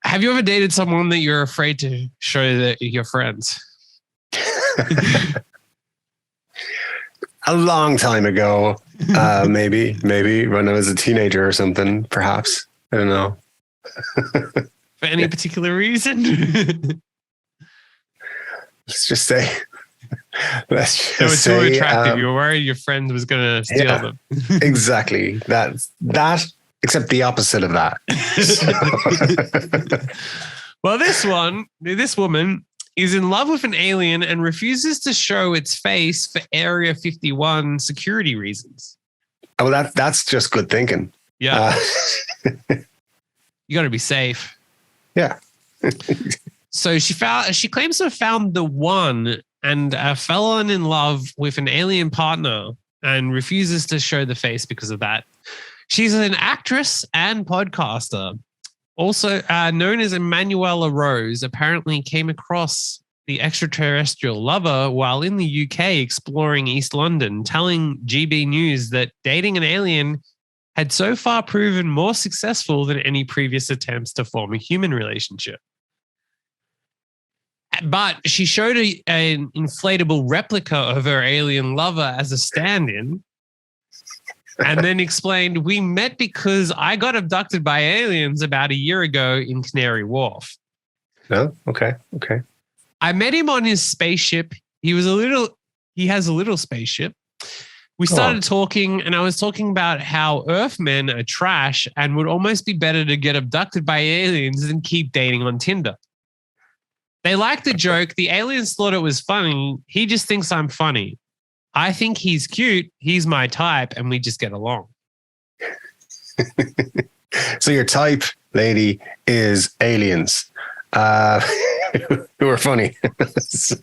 Have you ever dated someone that you're afraid to show your friends? A long time ago, maybe when I was a teenager or something, perhaps. I don't know. For any particular reason? Let's just say. They were too attractive. You were worried your friend was going to steal them. Exactly. That, except the opposite of that. Well, this woman is in love with an alien and refuses to show its face for Area 51 security reasons. Oh, that's just good thinking. Yeah. You got to be safe. Yeah. So she claims to have found the one and fallen in love with an alien partner and refuses to show the face because of that. She's an actress and podcaster. Also known as Emanuela Rose, apparently came across the extraterrestrial lover while in the UK exploring East London, telling GB News that dating an alien had so far proven more successful than any previous attempts to form a human relationship. But she showed an inflatable replica of her alien lover as a stand-in and then explained, we met because I got abducted by aliens about a year ago in Canary Wharf. Oh, okay. I met him on his spaceship. He has a little spaceship. We started talking and I was talking about how Earthmen are trash and would almost be better to get abducted by aliens than keep dating on Tinder. They liked the joke. The aliens thought it was funny. He just thinks I'm funny. I think he's cute. He's my type and we just get along. So your type, lady, is aliens who are funny. So,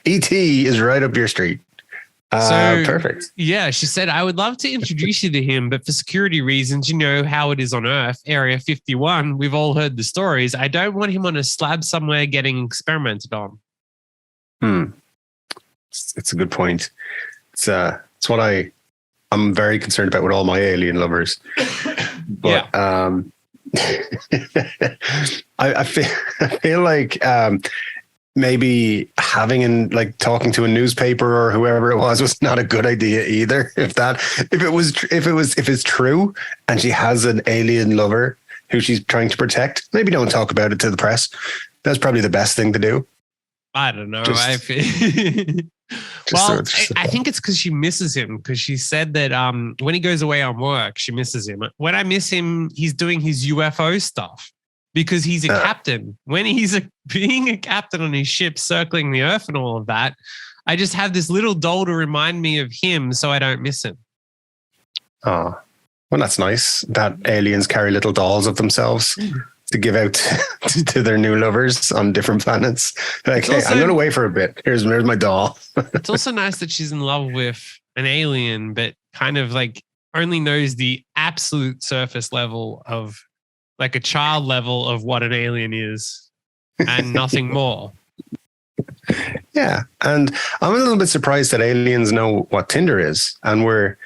E.T. is right up your street. Perfect. Yeah, she said, I would love to introduce you to him, but for security reasons, you know how it is on Earth, Area 51. We've all heard the stories. I don't want him on a slab somewhere getting experimented on. It's a good point. It's what I'm very concerned about with all my alien lovers. But I feel like maybe talking to a newspaper or whoever it was not a good idea either. If it's true and she has an alien lover who she's trying to protect, maybe don't talk about it to the press. That's probably the best thing to do. I don't know. I think it's because she misses him, because she said that when he goes away on work, she misses him. When I miss him, he's doing his UFO stuff because he's a captain. When he's being a captain on his ship circling the Earth and all of that, I just have this little doll to remind me of him so I don't miss him. Oh, well, that's nice that aliens carry little dolls of themselves to give out to their new lovers on different planets. Like, hey, I'm going away for a bit. Here's my doll. It's also nice that she's in love with an alien, but kind of like only knows the absolute surface level of like a child level of what an alien is and nothing more. Yeah. And I'm a little bit surprised that aliens know what Tinder is and we're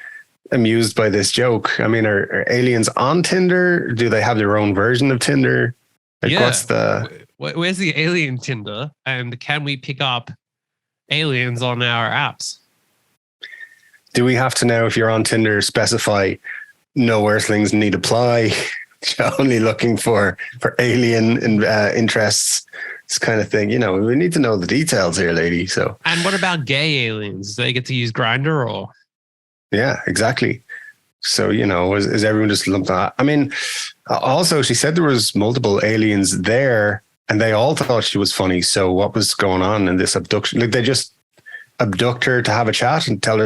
amused by this joke. I mean, are aliens on Tinder? Do they have their own version of Tinder? Like, yeah. Where's the alien Tinder? And can we pick up aliens on our apps? Do we have to now, if you're on Tinder, specify no earthlings need apply? Only looking for alien interests, this kind of thing. You know, we need to know the details here, lady. So, and what about gay aliens? Do they get to use Grindr or? Yeah, exactly. So, you know, is everyone just lumped on? I mean, also she said there was multiple aliens there, and they all thought she was funny. So, what was going on in this abduction? Like, they just abduct her to have a chat and tell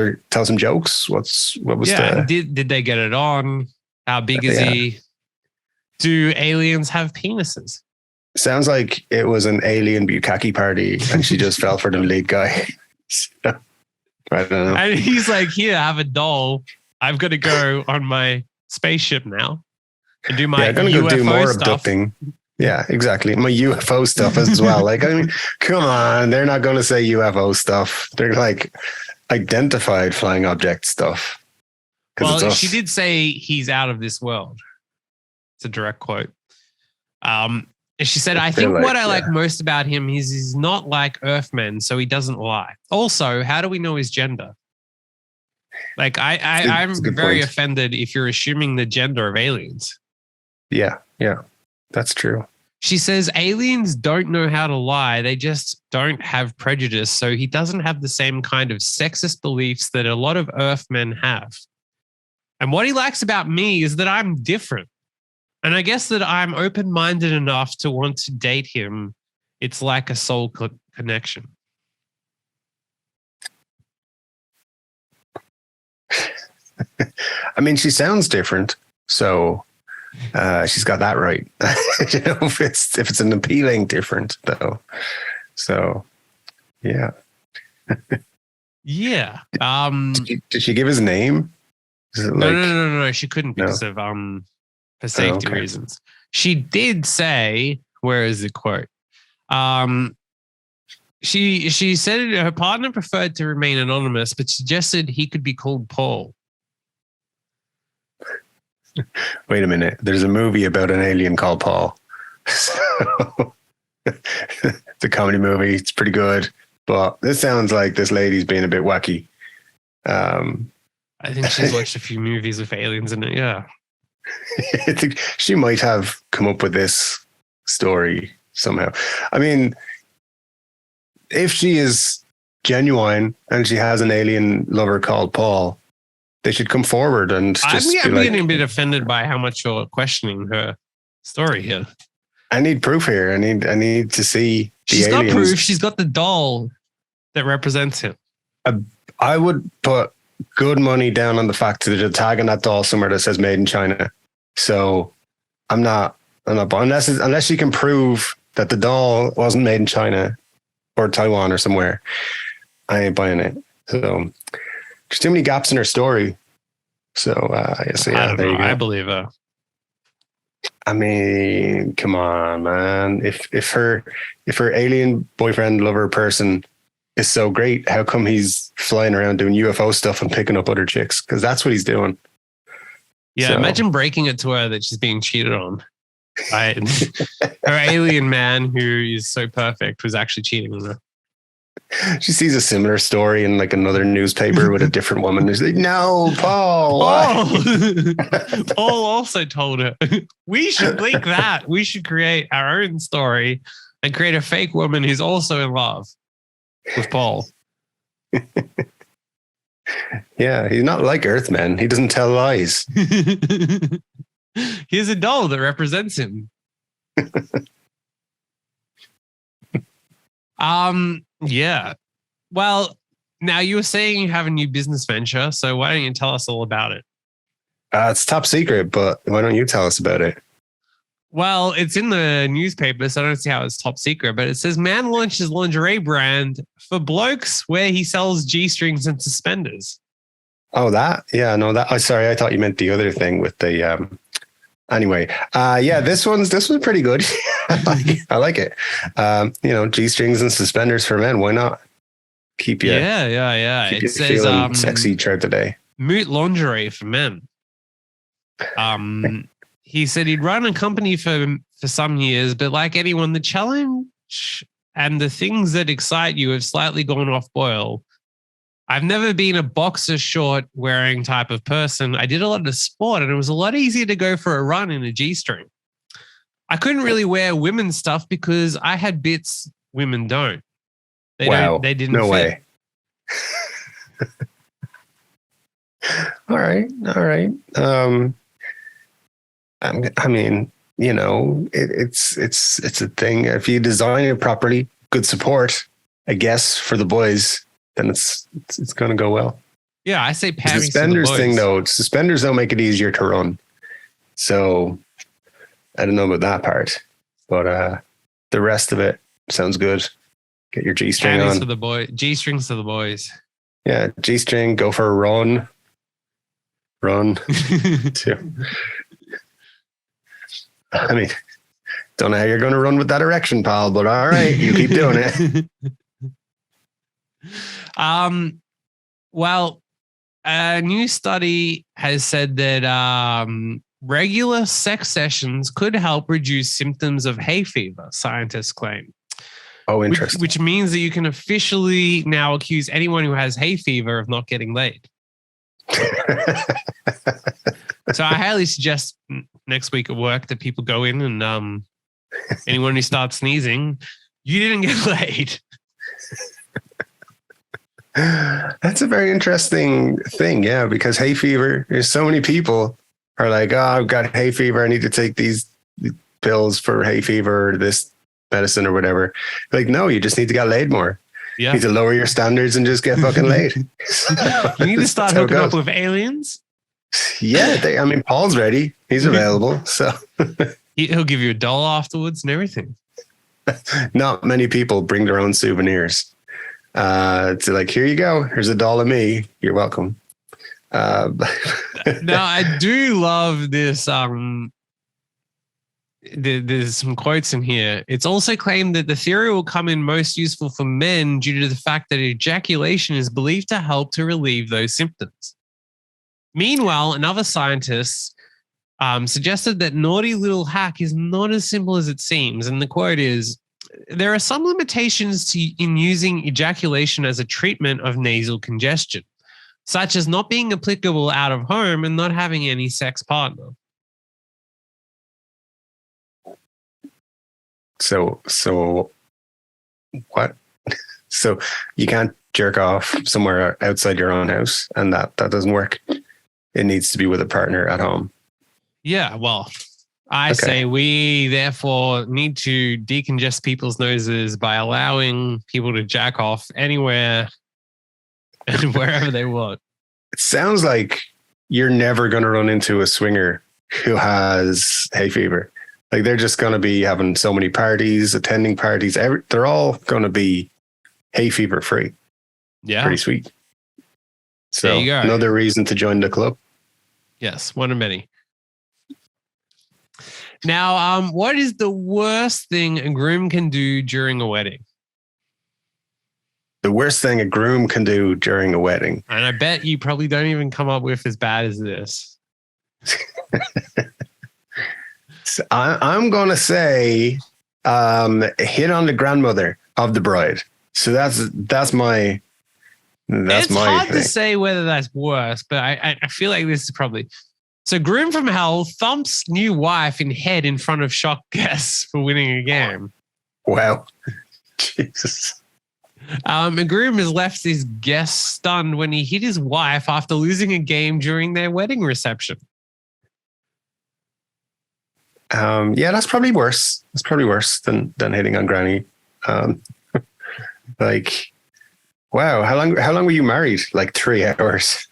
some jokes. What was? Yeah, did they get it on? How big is he? Do aliens have penises? Sounds like it was an alien bukkake party and she just fell for the lead guy. So, I don't know. And he's like, here, have a doll. I've got to go on my spaceship now and do my I'm going to go do more stuff. Abducting. Yeah, exactly. My UFO stuff as well. Like, I mean, come on. They're not going to say UFO stuff. They're like identified flying object stuff. Well, she did say he's out of this world. It's a direct quote. And And she said, I think what I like most about him is he's not like Earthmen, so he doesn't lie. Also, how do we know his gender? Like, I'm very offended if you're assuming the gender of aliens. Yeah, that's true. She says aliens don't know how to lie. They just don't have prejudice. So he doesn't have the same kind of sexist beliefs that a lot of Earthmen have. And what he likes about me is that I'm different. And I guess that I'm open-minded enough to want to date him. It's like a soul connection. I mean, she sounds different. So she's got that right. If it's an appealing different though. So yeah. Yeah. Did she give his name? No. She couldn't because of for safety reasons. She did say, where is the quote? She said her partner preferred to remain anonymous, but suggested he could be called Paul. Wait a minute. There's a movie about an alien called Paul. So, it's a comedy movie. It's pretty good. But this sounds like this lady's being a bit wacky. I think she's watched a few movies with aliens in it. Yeah. I think she might have come up with this story somehow. I mean, if she is genuine and she has an alien lover called Paul, they should come forward and just I'm getting a bit offended by how much you're questioning her story here. I need proof here. I need to see the She's aliens. got proof. She's got the doll that represents him. I would put good money down on the fact that there's a tag on that doll somewhere that says made in China. So I'm not unless she can prove that the doll wasn't made in China or Taiwan or somewhere. I ain't buying it. So there's too many gaps in her story. So yeah, there you go. I believe her. I mean, come on, man. If her alien boyfriend, lover person is so great, how come he's flying around doing UFO stuff and picking up other chicks? Because that's what he's doing. Yeah, so. Imagine breaking it to her that she's being cheated on. Right? Her alien man who is so perfect was actually cheating on her. She sees a similar story in like another newspaper with a different woman. She's like, no, Paul. Paul also told her, we should link that. We should create our own story and create a fake woman who's also in love with Paul. Yeah, he's not like Earthmen. He doesn't tell lies. He has a doll that represents him. Yeah. Well, now you were saying you have a new business venture, so why don't you tell us all about it? It's top secret, but why don't you tell us about it? Well, it's in the newspaper, so I don't see how it's top secret, but it says man launches lingerie brand for blokes where he sells G-strings and suspenders. Oh, that? Yeah, no, that. Oh, sorry, I thought you meant the other thing with the. Anyway, yeah, this one's pretty good. I like it. G-strings and suspenders for men. Why not? Keep you. Yeah. Keep It you says feeling sexy throughout the day. Moot lingerie for men. He said he'd run a company for some years, but like anyone, the challenge and the things that excite you have slightly gone off boil. I've never been a boxer short wearing type of person. I did a lot of sport and it was a lot easier to go for a run in a G-string. I couldn't really wear women's stuff because I had bits women don't. They didn't no fit. Way. All right. I mean, it's a thing. If you design it properly, good support, I guess, for the boys, then it's going to go well. Yeah, I say the panties suspenders for the boys. thing though. Suspenders don't make it easier to run. So I don't know about that part, but the rest of it sounds good. Get your G-string panties on. for the boy. G-strings for the boys. Yeah, G-string. Go for a run. Too. I mean, don't know how you're going to run with that erection, pal, but all right, you keep doing it. Well, a new study has said that Regular sex sessions could help reduce symptoms of hay fever, scientists claim. Oh, interesting. Which means that you can officially now accuse anyone who has hay fever of not getting laid. So I highly suggest next week at work that people go in and anyone who starts sneezing, you didn't get laid. That's a very interesting thing, yeah, because hay fever, there's so many people are like, oh, I've got hay fever. I need to take these pills for hay fever or this medicine or whatever. Like, no, you just need to get laid more. Yeah. You need to lower your standards and just get fucking laid. You need to start hooking up with aliens. Yeah, Paul's ready. He's available. So he'll give you $1 afterwards and everything. Not many people bring their own souvenirs. It's like, here you go. Here's $1 me. You're welcome. Now, I do love this. There's some quotes in here. It's also claimed that the theory will come in most useful for men due to the fact that ejaculation is believed to help to relieve those symptoms. Meanwhile, another scientist suggested that naughty little hack is not as simple as it seems. And the quote is, there are some limitations in using ejaculation as a treatment of nasal congestion, such as not being applicable out of home and not having any sex partner. So what? So you can't jerk off somewhere outside your own house, and that doesn't work. It needs to be with a partner at home. Yeah, well, I say we therefore need to decongest people's noses by allowing people to jack off anywhere and wherever they want. It sounds like you're never going to run into a swinger who has hay fever. Like, they're just going to be having so many parties, attending parties. They're all going to be hay fever free. Yeah. Pretty sweet. So another reason to join the club. Yes, one of many. Now, what is the worst thing a groom can do during a wedding? The worst thing a groom can do during a wedding. And I bet you probably don't even come up with as bad as this. So I'm going to say hit on the grandmother of the bride. So that's my it's hard to say whether that's worse, but I feel like this is probably... So groom from hell thumps new wife in head in front of shocked guests for winning a game. Wow. Jesus. A groom has left his guests stunned when he hit his wife after losing a game during their wedding reception. Yeah, that's probably worse. That's probably worse than hitting on granny. Like, wow, how long were you married? Like 3 hours.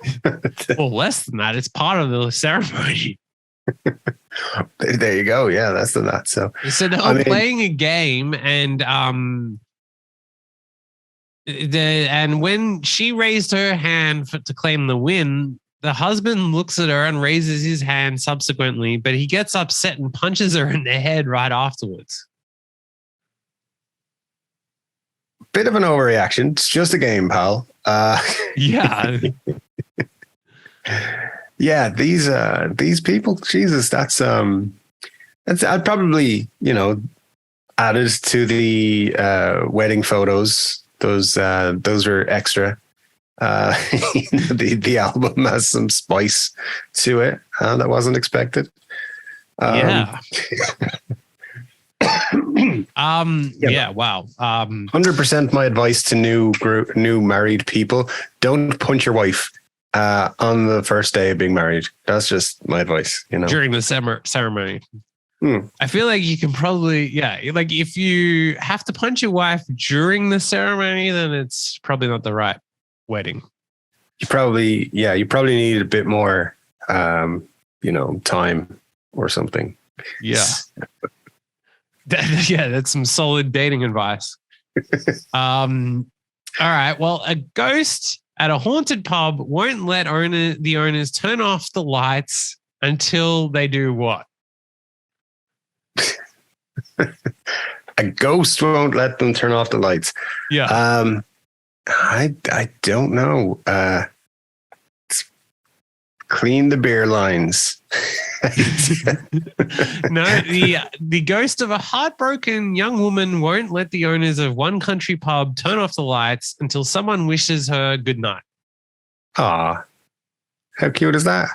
Well, less than that. It's part of the ceremony. There you go. Yeah, that's the that. So they were playing a game, and when she raised her hand to claim the win, the husband looks at her and raises his hand subsequently, but he gets upset and punches her in the head right afterwards. Bit of an overreaction. It's just a game, pal. Yeah. Yeah, these people, Jesus, I'd probably, added to the wedding photos. Those are extra. The album has some spice to it that wasn't expected. Yeah. Yeah. Wow. 100% my advice to new married people: don't punch your wife on the first day of being married. That's just my advice. During the ceremony. I feel like you can probably, like if you have to punch your wife during the ceremony, then it's probably not the right wedding. You probably need a bit more, time or something. Yeah. That's some solid dating advice. All right. Well, a ghost at a haunted pub won't let the owners turn off the lights until they do what? A ghost won't let them turn off the lights. Yeah. I don't know. Clean the beer lines. No, the ghost of a heartbroken young woman won't let the owners of one country pub turn off the lights until someone wishes her good night. Aw, how cute is that?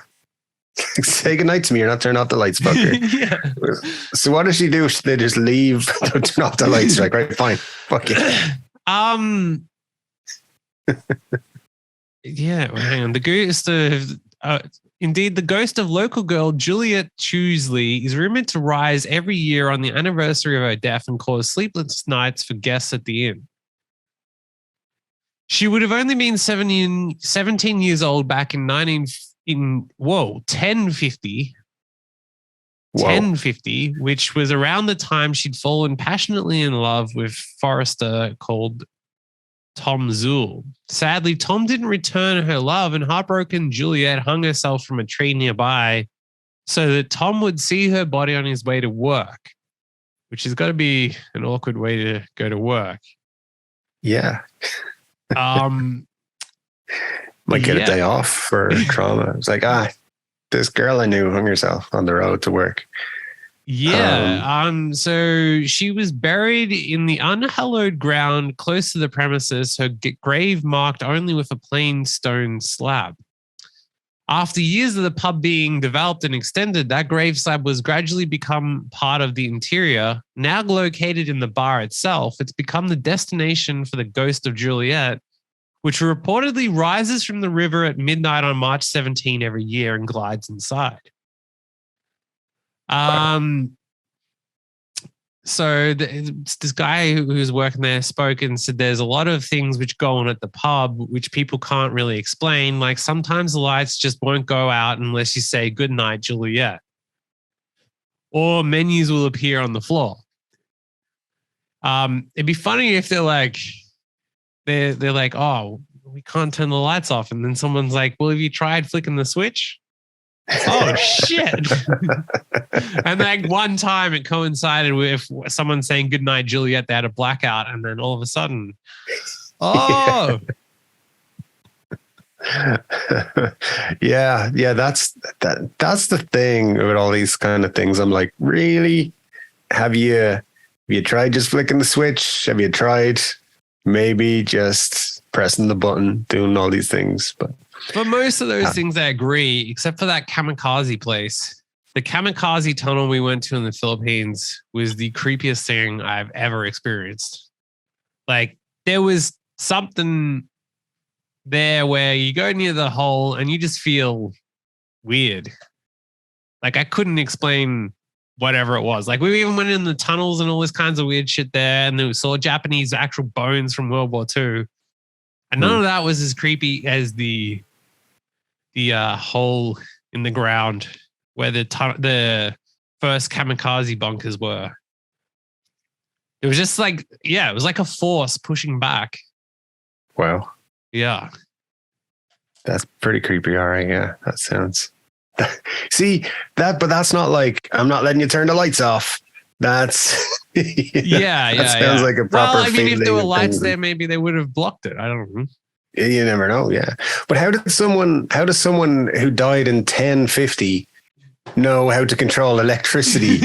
Say goodnight to me. You're not turning off the lights, fucker. Yeah. So what does she do? They just leave, don't turn off the lights. Like, right, fine. Fuck it. Yeah, well, hang on. The ghost of indeed, the ghost of local girl Juliet Chewsley is rumored to rise every year on the anniversary of her death and cause sleepless nights for guests at the inn. She would have only been 17 years old back in 1050. Whoa. 1050, which was around the time she'd fallen passionately in love with Forrester called Tom Zool. Sadly, Tom didn't return her love, and heartbroken Juliet hung herself from a tree nearby so that Tom would see her body on his way to work, which has got to be an awkward way to go to work. Yeah. Might get a day off for trauma. It's like, this girl I knew hung herself on the road to work. Yeah. So she was buried in the unhallowed ground close to the premises, her grave marked only with a plain stone slab. After years of the pub being developed and extended, that grave slab was gradually become part of the interior. Now located in the bar itself, it's become the destination for the ghost of Juliet, which reportedly rises from the river at midnight on March 17 every year and glides inside. So this guy who was working there spoke and said there's a lot of things which go on at the pub which people can't really explain. Like sometimes the lights just won't go out unless you say good night, Juliet. Or menus will appear on the floor. It'd be funny if they're like, oh, we can't turn the lights off. And then someone's like, well, have you tried flicking the switch? Oh, shit. And like one time it coincided with someone saying goodnight, Juliet. They had a blackout. And then all of a sudden, oh. Yeah. That's the thing with all these kind of things. I'm like, really? Have you tried just flicking the switch? Have you tried maybe just pressing the button, doing all these things? But for most of those things, I agree, except for that kamikaze place. The kamikaze tunnel we went to in the Philippines was the creepiest thing I've ever experienced. Like, there was something there where you go near the hole and you just feel weird. Like, I couldn't explain whatever it was. Like, we even went in the tunnels and all this kinds of weird shit there, and we saw Japanese actual bones from World War II. And none of that was as creepy as the hole in the ground where the first kamikaze bunkers were. It was just like, it was like a force pushing back. Wow. Yeah. That's pretty creepy. All right. Yeah. That sounds. See, but that's not like, I'm not letting you turn the lights off. That's that sounds like a proper. Well, I mean, if there were lights there, maybe they would have blocked it. I don't know. You never know. Yeah, but how does someone who died in 1050 know how to control electricity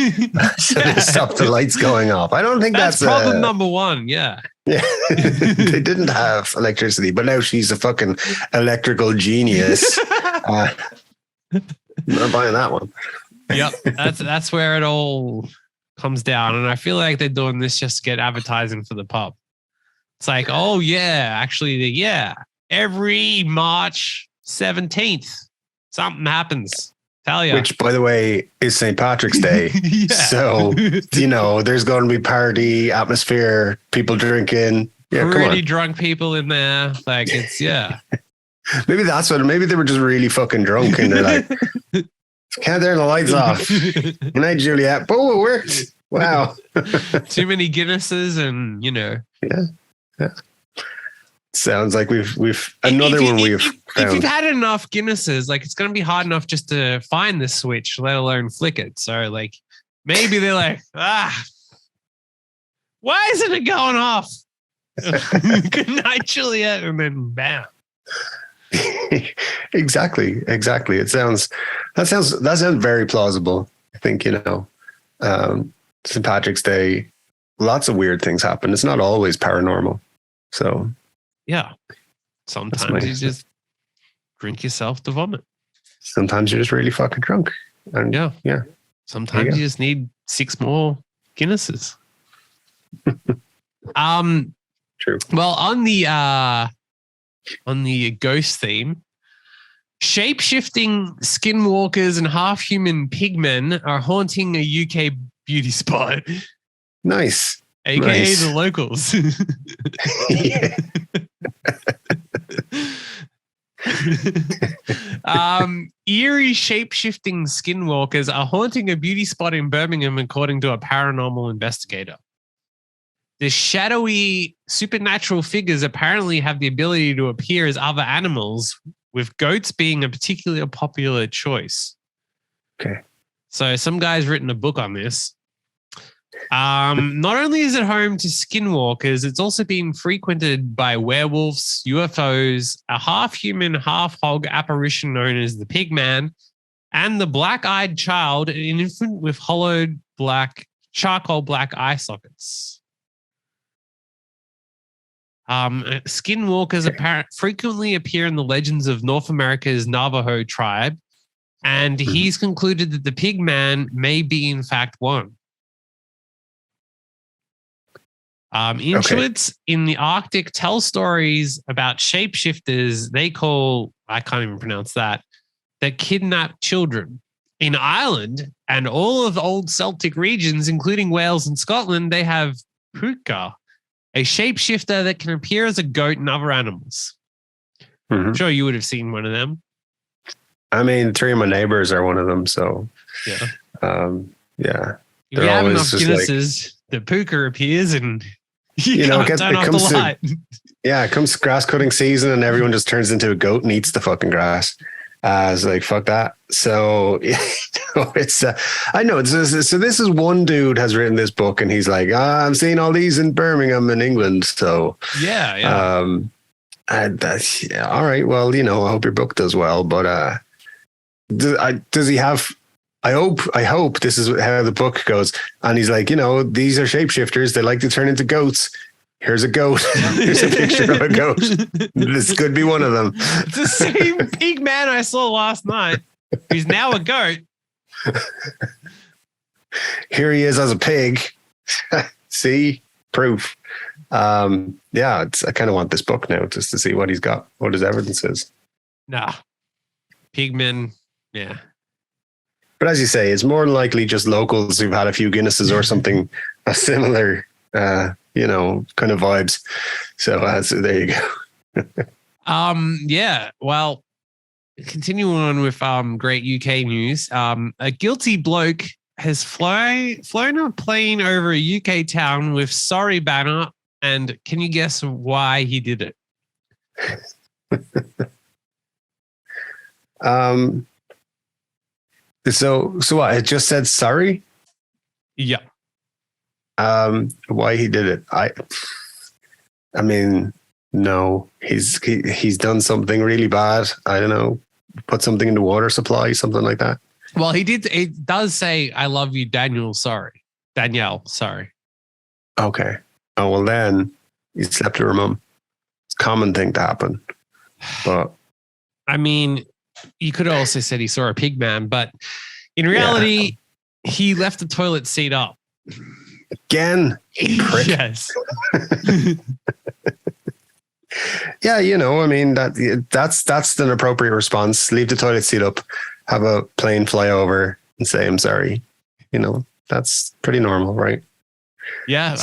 so they stop the lights going off? I don't think that's problem number one. Yeah. They didn't have electricity, but now she's a fucking electrical genius. I'm not buying that one. Yep, that's where it all comes down. And I feel like they're doing this just to get advertising for the pub. It's like, oh yeah, actually, every March 17th, something happens. Tell you. Which, by the way, is St. Patrick's Day. So, there's going to be party atmosphere, people drinking. Yeah, pretty drunk people in there. Like, it's, Maybe maybe they were just really fucking drunk and they're like, can't turn the lights off. Good night, Juliet. Oh, it worked. Wow. Too many Guinnesses and, Yeah. Sounds like we've another one we've found. If you've had enough Guinnesses, like, it's going to be hard enough just to find the switch, let alone flick it. So, like, maybe they're like, why isn't it going off? Good night, Juliet. And then bam. Exactly. That sounds very plausible. I think, St. Patrick's Day, lots of weird things happen. It's not always paranormal. So yeah, sometimes you just drink yourself to vomit. Sometimes you're just really fucking drunk. And yeah. Sometimes you just need 6 more Guinnesses. True. Well, on the ghost theme, shape-shifting skinwalkers and half-human pigmen are haunting a UK beauty spot. Nice. AKA the locals. Eerie shape-shifting skinwalkers are haunting a beauty spot in Birmingham, according to a paranormal investigator. The shadowy supernatural figures apparently have the ability to appear as other animals, with goats being a particularly popular choice. Okay. So some guy's written a book on this. Not only is it home to skinwalkers, it's also been frequented by werewolves, UFOs, a half-human, half-hog apparition known as the Pigman, and the black-eyed child, an infant with hollowed charcoal black eye sockets. Skinwalkers frequently appear in the legends of North America's Navajo tribe, and he's concluded that the Pigman may be in fact one. Inuits in the Arctic tell stories about shapeshifters they call, I can't even pronounce that kidnap children. In Ireland and all of the old Celtic regions, including Wales and Scotland, they have puka, a shapeshifter that can appear as a goat and other animals. Mm-hmm. I'm sure you would have seen one of them. I mean, 3 of my neighbors are one of them, so yeah. Yeah. If you have enough Guinnesses, the puka appears and you know, can't turn off the light. It comes grass cutting season and everyone just turns into a goat and eats the fucking grass. It's like, fuck that. So it's, I know. So this is one dude has written this book and he's like, I'm seeing all these in Birmingham in England. So yeah. That's all right. Well, I hope your book does well, but does he have, I hope this is how the book goes. And he's like, these are shapeshifters. They like to turn into goats. Here's a goat. Here's a picture of a goat. This could be one of them. It's the same pig man I saw last night. He's now a goat. Here he is as a pig. See? Proof. I kind of want this book now just to see what he's got, what his evidence is. Nah. Pigmen, yeah. But as you say, it's more likely just locals who've had a few Guinnesses or something, a similar kind of vibes. So there you go. Yeah. Well, continuing on with great UK news. A guilty bloke has flown a plane over a UK town with "sorry" banner, and can you guess why he did it? So what? It just said sorry? Yeah. Why he did it? I mean, no, he's done something really bad. I don't know, put something in the water supply, something like that. Well, he did. It does say, "I love you, Danielle." Sorry. Okay. Oh, well then he slept with her mum. It's a common thing to happen. But I mean, you could also said he saw a pig man, but in reality, he left the toilet seat up. Again, prick. Yes. Yeah, I mean that's an appropriate response. Leave the toilet seat up, have a plane fly over, and say I'm sorry. That's pretty normal, right? Yeah.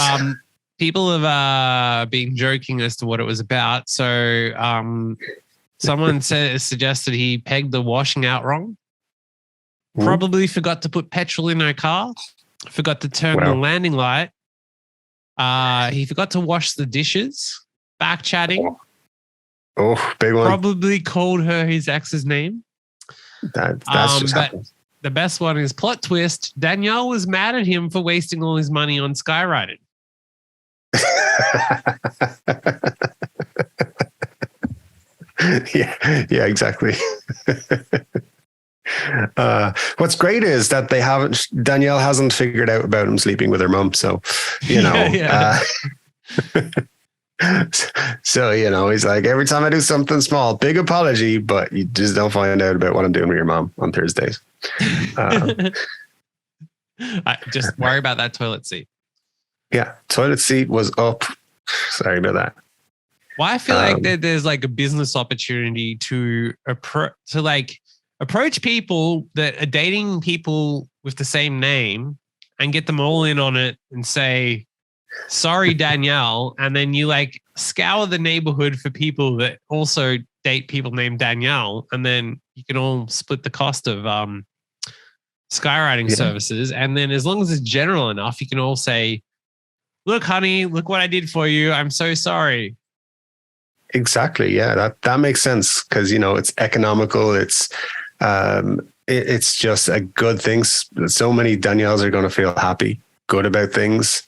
People have been joking as to what it was about. So someone suggested he pegged the washing out wrong. Probably forgot to put petrol in her car. Forgot to turn the landing light. He forgot to wash the dishes. Back chatting. Oh, big one. Probably called her his ex's name. That's just happened. The best one is plot twist. Danielle was mad at him for wasting all his money on skywriting. Yeah, exactly. What's great is that Danielle hasn't figured out about him sleeping with her mum. So, Yeah. so, he's like, every time I do something small, big apology, but you just don't find out about what I'm doing with your mom on Thursdays. Just worry about that toilet seat. Yeah. Toilet seat was up. Sorry about that. Well, I feel like there's like a business opportunity to approach people that are dating people with the same name and get them all in on it and say, sorry, Danielle. And then you like scour the neighborhood for people that also date people named Danielle. And then you can all split the cost of skywriting services. And then as long as it's general enough, you can all say, look, honey, look what I did for you. I'm so sorry. Exactly. Yeah, that makes sense because, it's economical. It's just a good thing. So many Danielles are going to feel happy, good about things.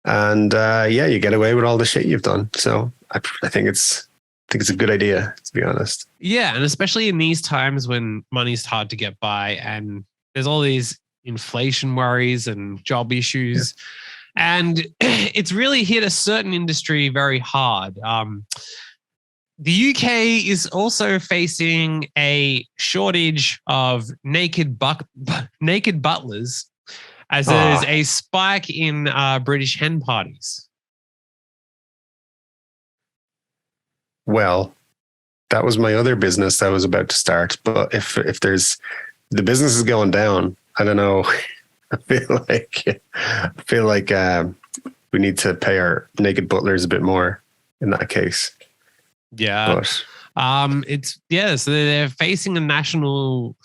And you get away with all the shit you've done. So I think it's a good idea, to be honest. Yeah. And especially in these times when money's hard to get by and there's all these inflation worries and job issues. Yeah. And it's really hit a certain industry very hard. The UK is also facing a shortage of naked butlers as there's a spike in British hen parties. Well, that was my other business I was about to start. But if the business is going down, I don't know. I feel like we need to pay our naked butlers a bit more in that case. Yeah. But so they're facing a national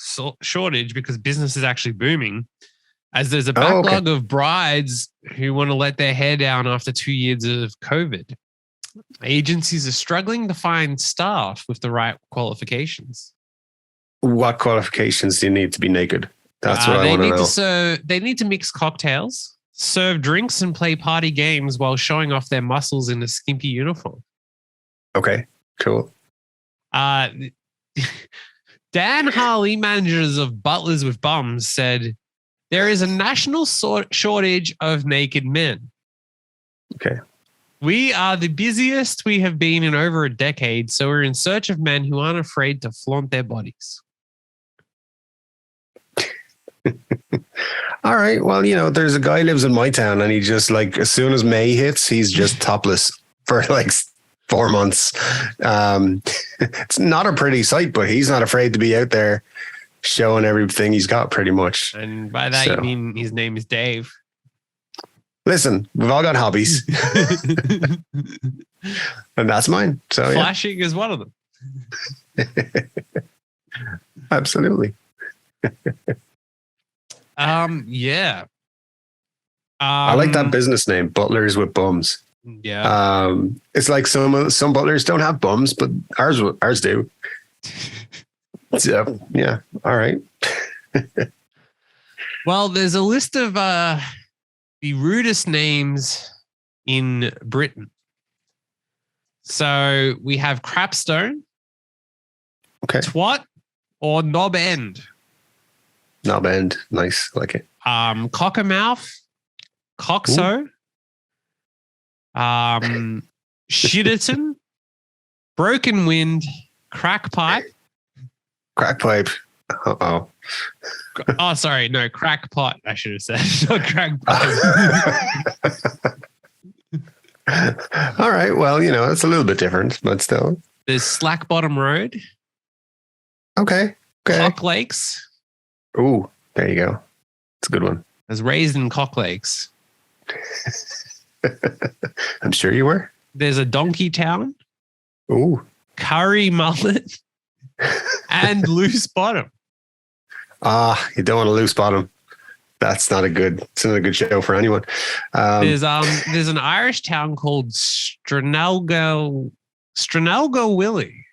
shortage because business is actually booming as there's a backlog of brides who want to let their hair down after 2 years of COVID. Agencies are struggling to find staff with the right qualifications. What qualifications do you need to be naked? That's what I want to know. They need to mix cocktails, serve drinks, and play party games while showing off their muscles in a skimpy uniform. Okay, cool. Dan Harley, managers of Butlers with Bums, said there is a national shortage of naked men. Okay. We are the busiest we have been in over a decade, so we're in search of men who aren't afraid to flaunt their bodies. All right. Well, there's a guy who lives in my town and he just like, as soon as May hits, he's just topless for like 4 months. It's not a pretty sight, but he's not afraid to be out there showing everything he's got pretty much. And by that, you mean his name is Dave. Listen, we've all got hobbies. And that's mine. So flashing is one of them. Absolutely. Yeah. I like that business name, Butlers with Bums. Yeah. It's like some butlers don't have bums, but ours do. So, yeah. All right. Well, there's a list of the rudest names in Britain. So we have crapstone, twat, or knob end. Knob end, nice, like it. Cockermouth, coxo, shitterton, broken wind, crackpipe. Crackpipe. Uh-oh. Oh, sorry. No, crackpot, I should have said. Not crackpipe. All right. Well, it's a little bit different, but still. There's Slack Bottom Road. Okay. Cock Lakes. Ooh, there you go. It's a good one. I was raised in Cock Lakes. I'm sure you were. There's a Donkey Town. Ooh. Curry Mullet. And Loose Bottom. You don't want a loose bottom. It's not a good show for anyone. There's an Irish town called Stranelgo Willie.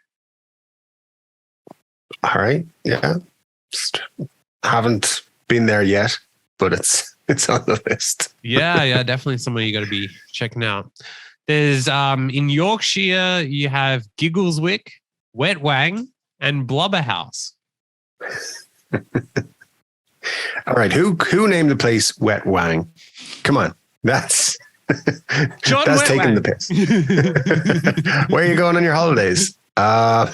All right. Yeah. Haven't been there yet, but it's on the list. Yeah, definitely somewhere you got to be checking out. There's in Yorkshire you have Giggleswick, Wet Wang, and Blubber House. All right. Who named the place Wet Wang? Come on. That's John that's Wet taking Wang. the piss. Where are you going on your holidays? Gonna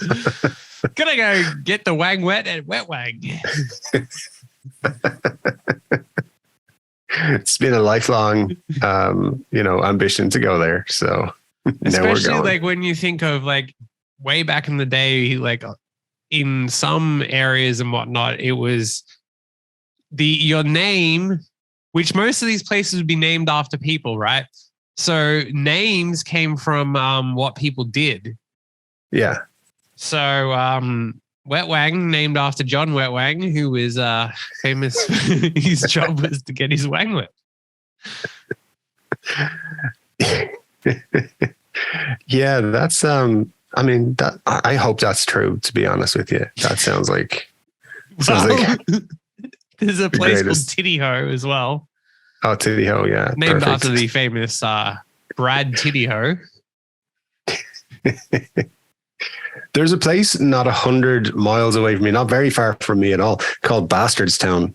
go get the wang wet at Wet Wang. It's been a lifelong, ambition to go there. So now we're Especially going. like when you think of like way back in the day, like in some areas and whatnot, it was your name, which most of these places would be named after people, right? So names came from what people did. Yeah. So Wet Wang, named after John Wet Wang, who is famous. His job was to get his wang wet. Yeah, that's that I hope that's true, to be honest with you. That sounds like there's a place called greatest. Titty Ho as well, Oh, Titty Ho, yeah. named Perfect. after the famous Brad Titty Ho. There's a place not 100 miles away from me, not very far from me at all, called Bastardstown,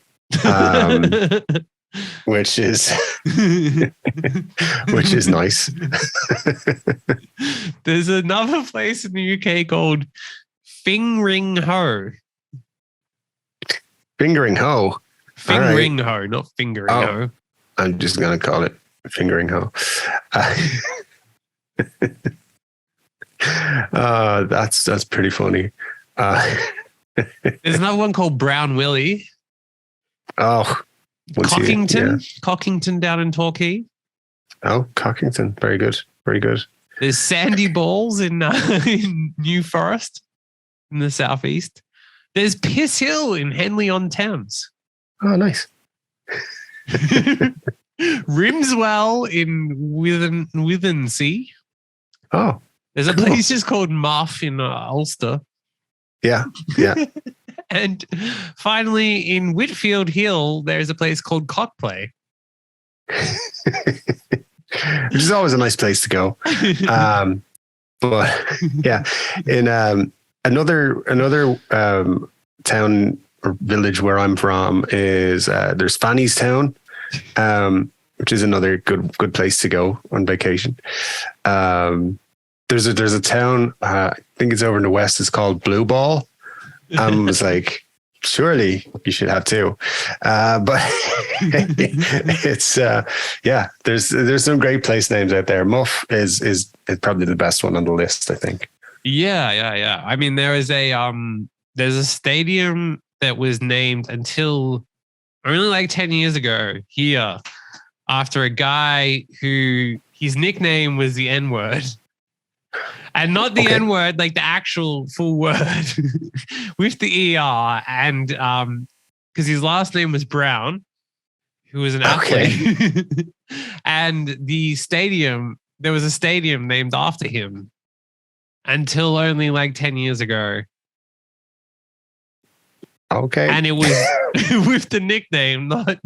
which is nice. There's another place in the UK called Fingering Ho. Fingering Ho. Fingering Ho, not Fingering Oh. Ho. I'm just going to call it Fingering Ho. That's pretty funny. There's another one called Brown Willie. Oh, Cockington down in Torquay. Oh, Cockington. Very good. Very good. There's Sandy Balls in New Forest in the southeast. There's Piss Hill in Henley-on-Thames. Oh, nice. Rimswell in Withensea. Oh, There's a cool. place just called Muff in Ulster. yeah. And finally, in Whitfield Hill, there's a place called Cockplay. Which is always a nice place to go. But yeah, in another town or village where I'm from is there's Fanny's Town, which is another good place to go on vacation. There's a town, I think it's over in the west, it's called Blue Ball. I was like, surely you should have two. But it's there's some great place names out there. Muff is probably the best one on the list, I think. Yeah. I mean, there's a stadium that was named until only like 10 years ago here after a guy who his nickname was the N-word. And not the N-word, like the actual full word with the ER. And because his last name was Brown, who was an athlete. And there was a stadium named after him until only like 10 years ago. Okay. And it was with the nickname, not.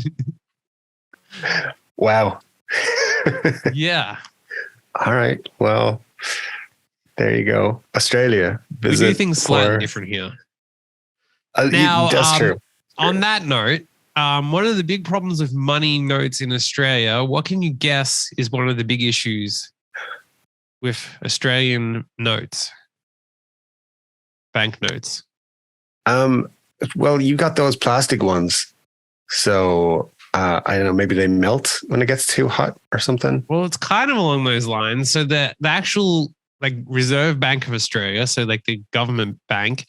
Wow. Yeah. All right. Well, there you go. Australia. We do things slightly different here. Now, that's true. On that note, one of the big problems with money notes in Australia, what can you guess is one of the big issues with Australian notes, banknotes? Well, you got those plastic ones. So I don't know, maybe they melt when it gets too hot or something. Well, it's kind of along those lines. So the actual like Reserve Bank of Australia, so like the government bank,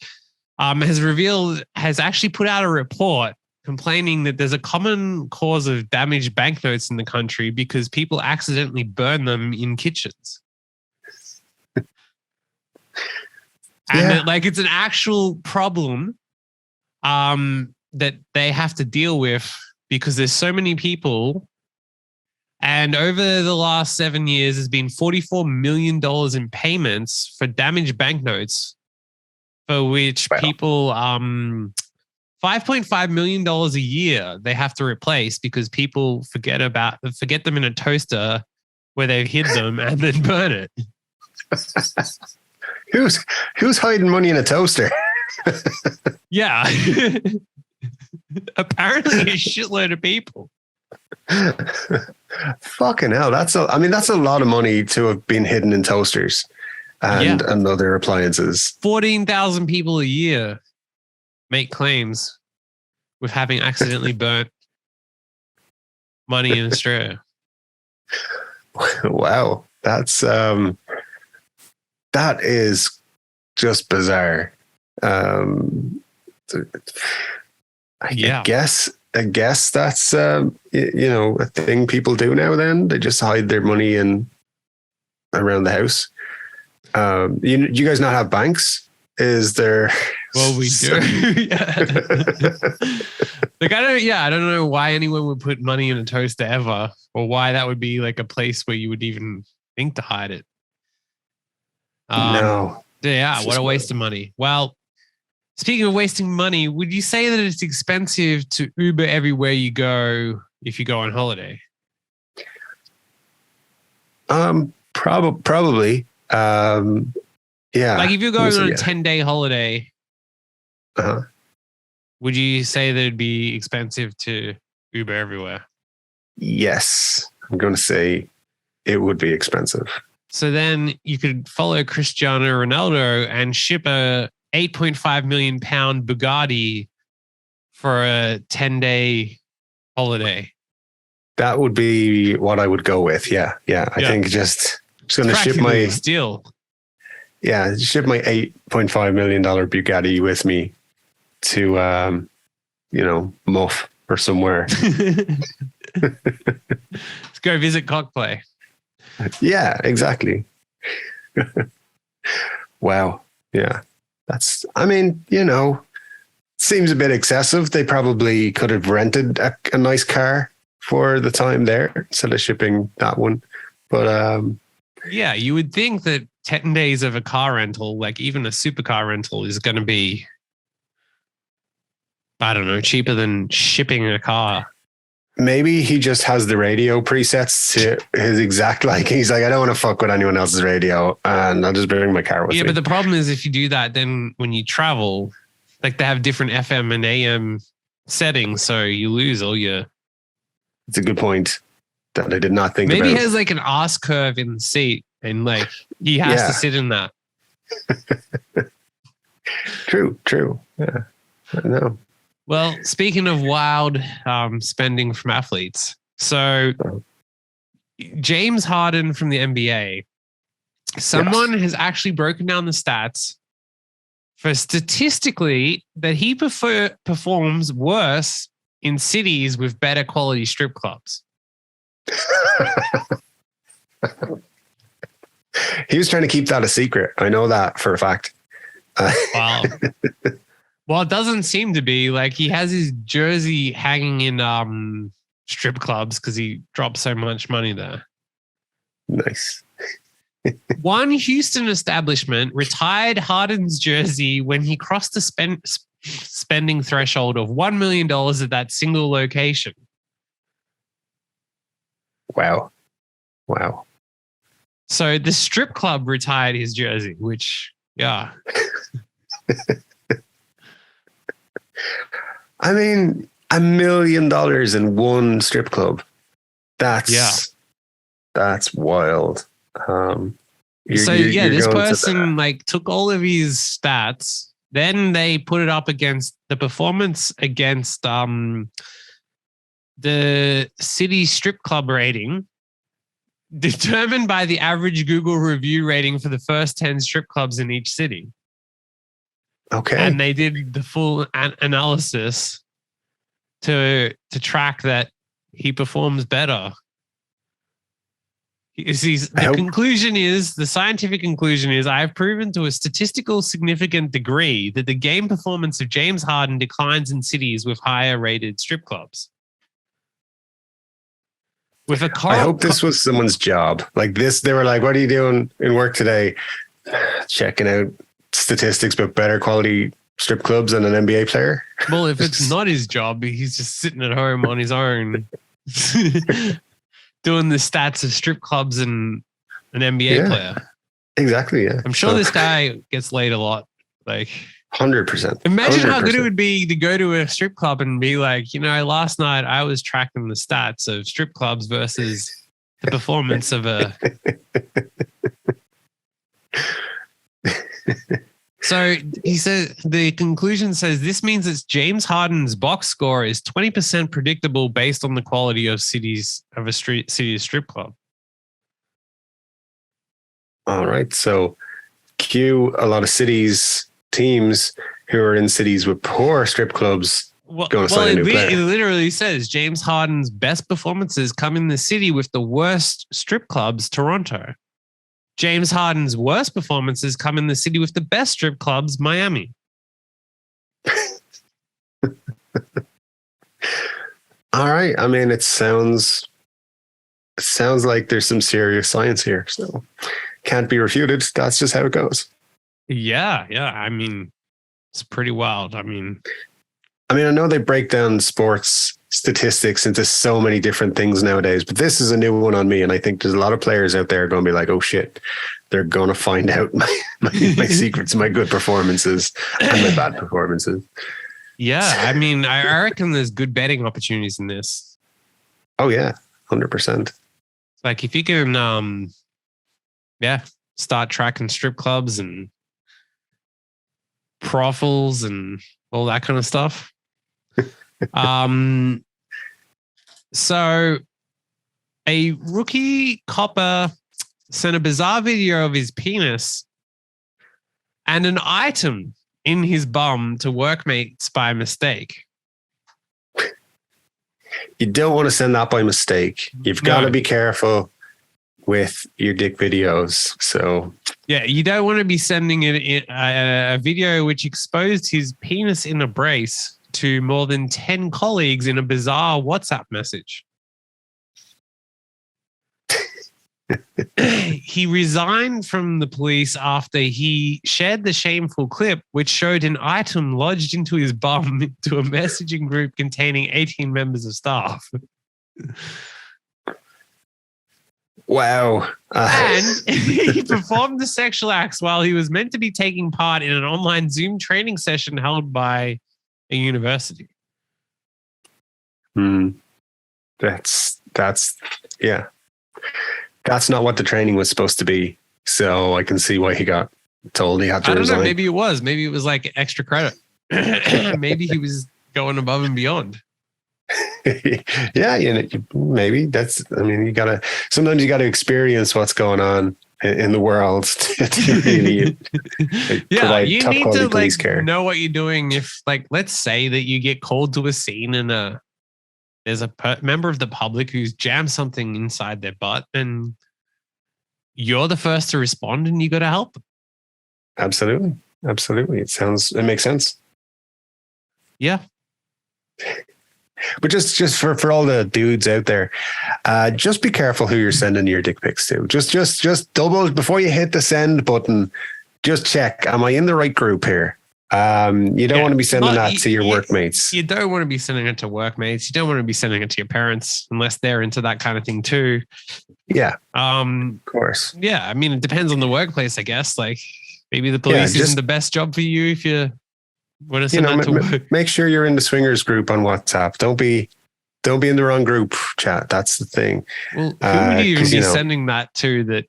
has actually put out a report complaining that there's a common cause of damaged banknotes in the country because people accidentally burn them in kitchens. And that, it's an actual problem that they have to deal with because there's so many people. And over the last 7 years, there's been $44 million in payments for damaged banknotes, for which people, $5.5 million a year they have to replace because people forget them in a toaster where they've hid them and then burn it. Who's hiding money in a toaster? Yeah. Apparently a shitload of people. Fucking hell. That's a lot of money to have been hidden in toasters and other appliances. 14,000 people a year make claims with having accidentally burnt money in Australia. Wow. That is just bizarre. I guess that's a thing people do now. Then they just hide their money around the house. You guys not have banks? Is there? Well, we do. Like I don't know why anyone would put money in a toaster ever, or why that would be like a place where you would even think to hide it. No. Yeah, what a waste of money. Well, speaking of wasting money, would you say that it's expensive to Uber everywhere you go if you go on holiday? Probably. Yeah. Like if you're going on a 10-day holiday, would you say that it'd be expensive to Uber everywhere? Yes. I'm going to say it would be expensive. So then you could follow Cristiano Ronaldo and ship a 8.5 million pound Bugatti for a 10-day holiday. That would be what I would go with. Yeah. I think just going to ship my steal. Yeah, ship my $8.5 million Bugatti with me to Muff or somewhere. Let's go visit Cockplay. Yeah, exactly. Wow. Yeah. Seems a bit excessive. They probably could have rented a nice car for the time there instead of shipping that one. But yeah, you would think that 10 days of a car rental, like even a supercar rental, is going to be, I don't know, cheaper than shipping a car. Maybe he just has the radio presets to his exact liking. He's like, I don't want to fuck with anyone else's radio, and I'll just bring my car with me. Yeah, but the problem is if you do that, then when you travel, like they have different FM and AM settings, so you lose all your... It's a good point that I did not think about. Maybe he has like an arse curve in the seat, and like he has to sit in that. True. Yeah, I know. Well, speaking of wild spending from athletes, so James Harden from the NBA, someone has actually broken down the stats for statistically that he performs worse in cities with better quality strip clubs. He was trying to keep that a secret. I know that for a fact. Wow. Well, it doesn't seem to be. Like he has his jersey hanging in strip clubs because he dropped so much money there. Nice. One Houston establishment retired Harden's jersey when he crossed the spending threshold of $1 million at that single location. Wow. So the strip club retired his jersey, which, yeah. I mean, $1 million in one strip club. That's wild. This person like took all of his stats. Then they put it up against the performance against the city strip club rating, determined by the average Google review rating for the first 10 strip clubs in each city. Okay. And they did the full analysis to track that he performs better. The scientific conclusion is, I have proven to a statistical significant degree that the game performance of James Harden declines in cities with higher rated strip clubs. I hope this was someone's job. Like this, they were like, what are you doing in work today? Checking out statistics about better quality strip clubs than an NBA player. Well, if it's not his job, he's just sitting at home on his own doing the stats of strip clubs and an NBA player. Exactly. Yeah. I'm sure this guy gets laid a lot. Like 100%. Imagine how good it would be to go to a strip club and be like, last night I was tracking the stats of strip clubs versus the performance of a. So he said the conclusion says this means that James Harden's box score is 20% predictable based on the quality of city strip club. All right. So cue a lot of teams who are in cities with poor strip clubs going to sign a new player. It literally says James Harden's best performances come in the city with the worst strip clubs, Toronto. James Harden's worst performances come in the city with the best strip clubs, Miami. All right. I mean, it sounds like there's some serious science here. So can't be refuted. That's just how it goes. Yeah. I mean, it's pretty wild. I mean, I know they break down sports statistics into so many different things nowadays, but this is a new one on me. And I think there's a lot of players out there going to be like, oh shit, they're going to find out my secrets, my good performances and my bad performances. Yeah. I mean, I reckon there's good betting opportunities in this. Oh yeah. 100%. Like if you can, start tracking strip clubs and profiles and all that kind of stuff. So a rookie copper sent a bizarre video of his penis and an item in his bum to workmates by mistake. You don't want to send that by mistake. You've got to be careful with your dick videos. So yeah, you don't want to be sending a video which exposed his penis in a brace to more than 10 colleagues in a bizarre WhatsApp message. He resigned from the police after he shared the shameful clip, which showed an item lodged into his bum to a messaging group containing 18 members of staff. Wow. And he performed the sexual acts while he was meant to be taking part in an online Zoom training session held by a university. That's yeah. That's not what the training was supposed to be. So I can see why he got told he had to resign. Know, maybe it was. Maybe it was like extra credit. Maybe he was going above and beyond. Yeah, maybe sometimes you gotta experience what's going on in the world to really provide you top need quality to police care. Know what you're doing. If let's say that you get called to a scene and there's a member of the public who's jammed something inside their butt, and you're the first to respond, and you got to help them. Absolutely. It makes sense. Yeah. But just for all the dudes out there, just be careful who you're sending your dick pics to. Just double before you hit the send button. Just check: am I in the right group here? You don't want to be sending that to your workmates. You don't want to be sending it to workmates. You don't want to be sending it to your parents unless they're into that kind of thing too. Yeah. Of course. Yeah. I mean, it depends on the workplace, I guess. Like maybe the police isn't the best job for you if you want to send that to work. Make sure you're in the swingers group on WhatsApp. Don't be in the wrong group chat. That's the thing. Well, who would you even be sending that to that?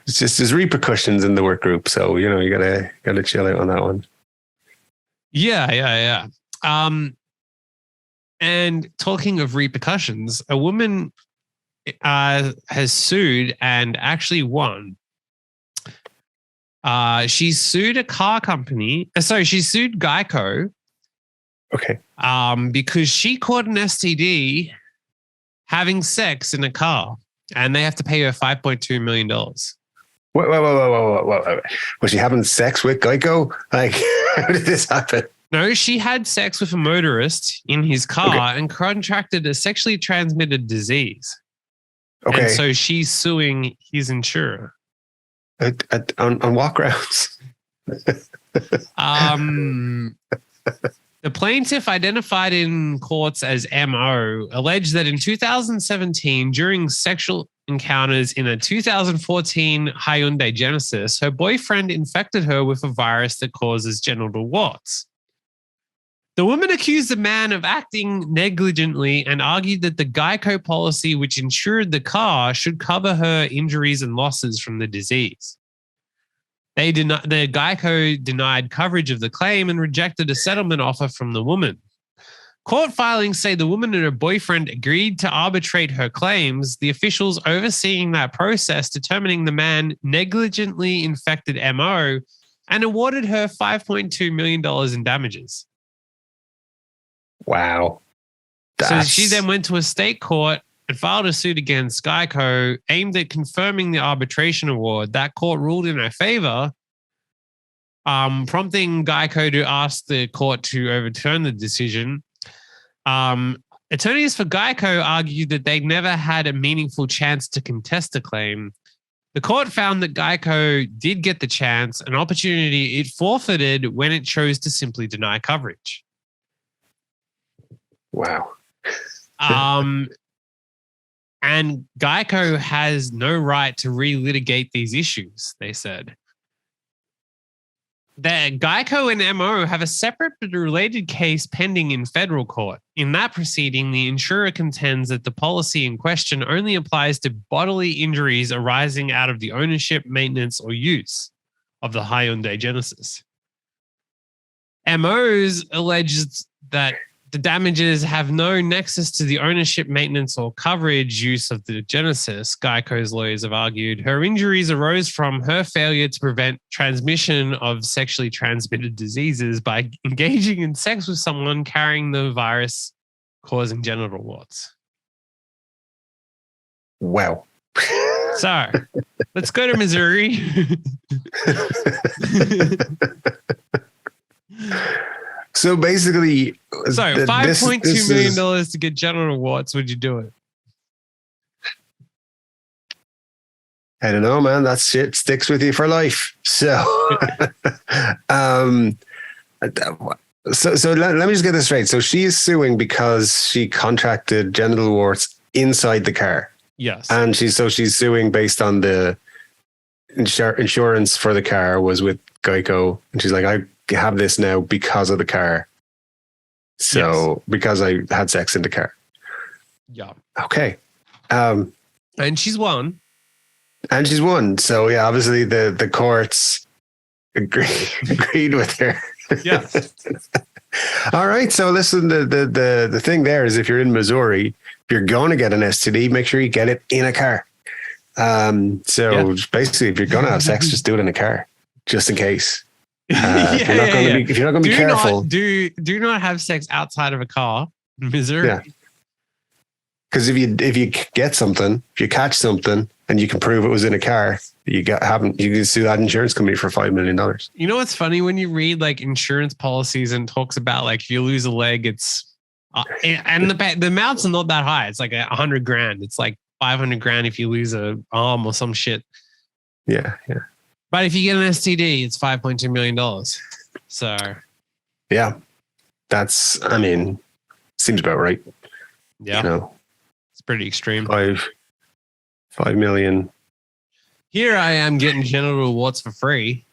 It's just there's repercussions in the work group, so you gotta chill out on that one. Yeah. And talking of repercussions, a woman has sued and actually won. She sued a car company. She sued Geico. Okay. Because she caught an STD having sex in a car. And they have to pay her $5.2 million. Wait. Was she having sex with Geico? Like, how did this happen? No, she had sex with a motorist in his car and contracted a sexually transmitted disease. Okay. And so she's suing his insurer. On what grounds? The plaintiff, identified in courts as MO, alleged that in 2017, during sexual encounters in a 2014 Hyundai Genesis, her boyfriend infected her with a virus that causes genital warts. The woman accused the man of acting negligently and argued that the Geico policy, which insured the car, should cover her injuries and losses from the disease. The Geico denied coverage of the claim and rejected a settlement offer from the woman. Court filings say the woman and her boyfriend agreed to arbitrate her claims, the officials overseeing that process determining the man negligently infected MO and awarded her $5.2 million in damages. Wow. So she then went to a state court and filed a suit against Geico aimed at confirming the arbitration award. That court ruled in her favor, prompting Geico to ask the court to overturn the decision. Attorneys for Geico argued that they never had a meaningful chance to contest the claim. The court found that Geico did get the chance, an opportunity it forfeited when it chose to simply deny coverage. Wow. And Geico has no right to relitigate these issues, they said. The Geico and MO have a separate but related case pending in federal court. In that proceeding, the insurer contends that the policy in question only applies to bodily injuries arising out of the ownership, maintenance, or use of the Hyundai Genesis. MO's alleged that the damages have no nexus to the ownership, maintenance, or coverage use of the Genesis, Geico's lawyers have argued. Her injuries arose from her failure to prevent transmission of sexually transmitted diseases by engaging in sex with someone carrying the virus causing genital warts. Wow. So, let's go to Missouri. So basically, $5.2 million to get genital warts. Would you do it? I don't know, man. That shit sticks with you for life. So, so let me just get this straight. So she is suing because she contracted genital warts inside the car. Yes, and she's suing based on the insurance for the car was with Geico, and she's like, I have this now because of the car. So yes. Because I had sex in the car. Yeah. Okay. And she's won. So yeah, obviously the courts agreed with her. Yeah. All right. So listen, the thing there is if you're in Missouri, if you're going to get an STD, make sure you get it in a car. Basically, if you're going to have sex, just do it in a car, just in case. If you're not going to be careful, do not have sex outside of a car in Missouri. Yeah. Because if you get something, if you catch something, and you can prove it was in a car, you can sue that insurance company for $5 million. You know what's funny when you read like insurance policies and talks about like if you lose a leg, it's and the amounts are not that high. It's like $100,000. It's like $500,000 if you lose an arm or some shit. Yeah. But if you get an STD, it's $5.2 million. So, yeah, seems about right. Yeah, it's pretty extreme. 5 million. Here I am getting genital warts for free.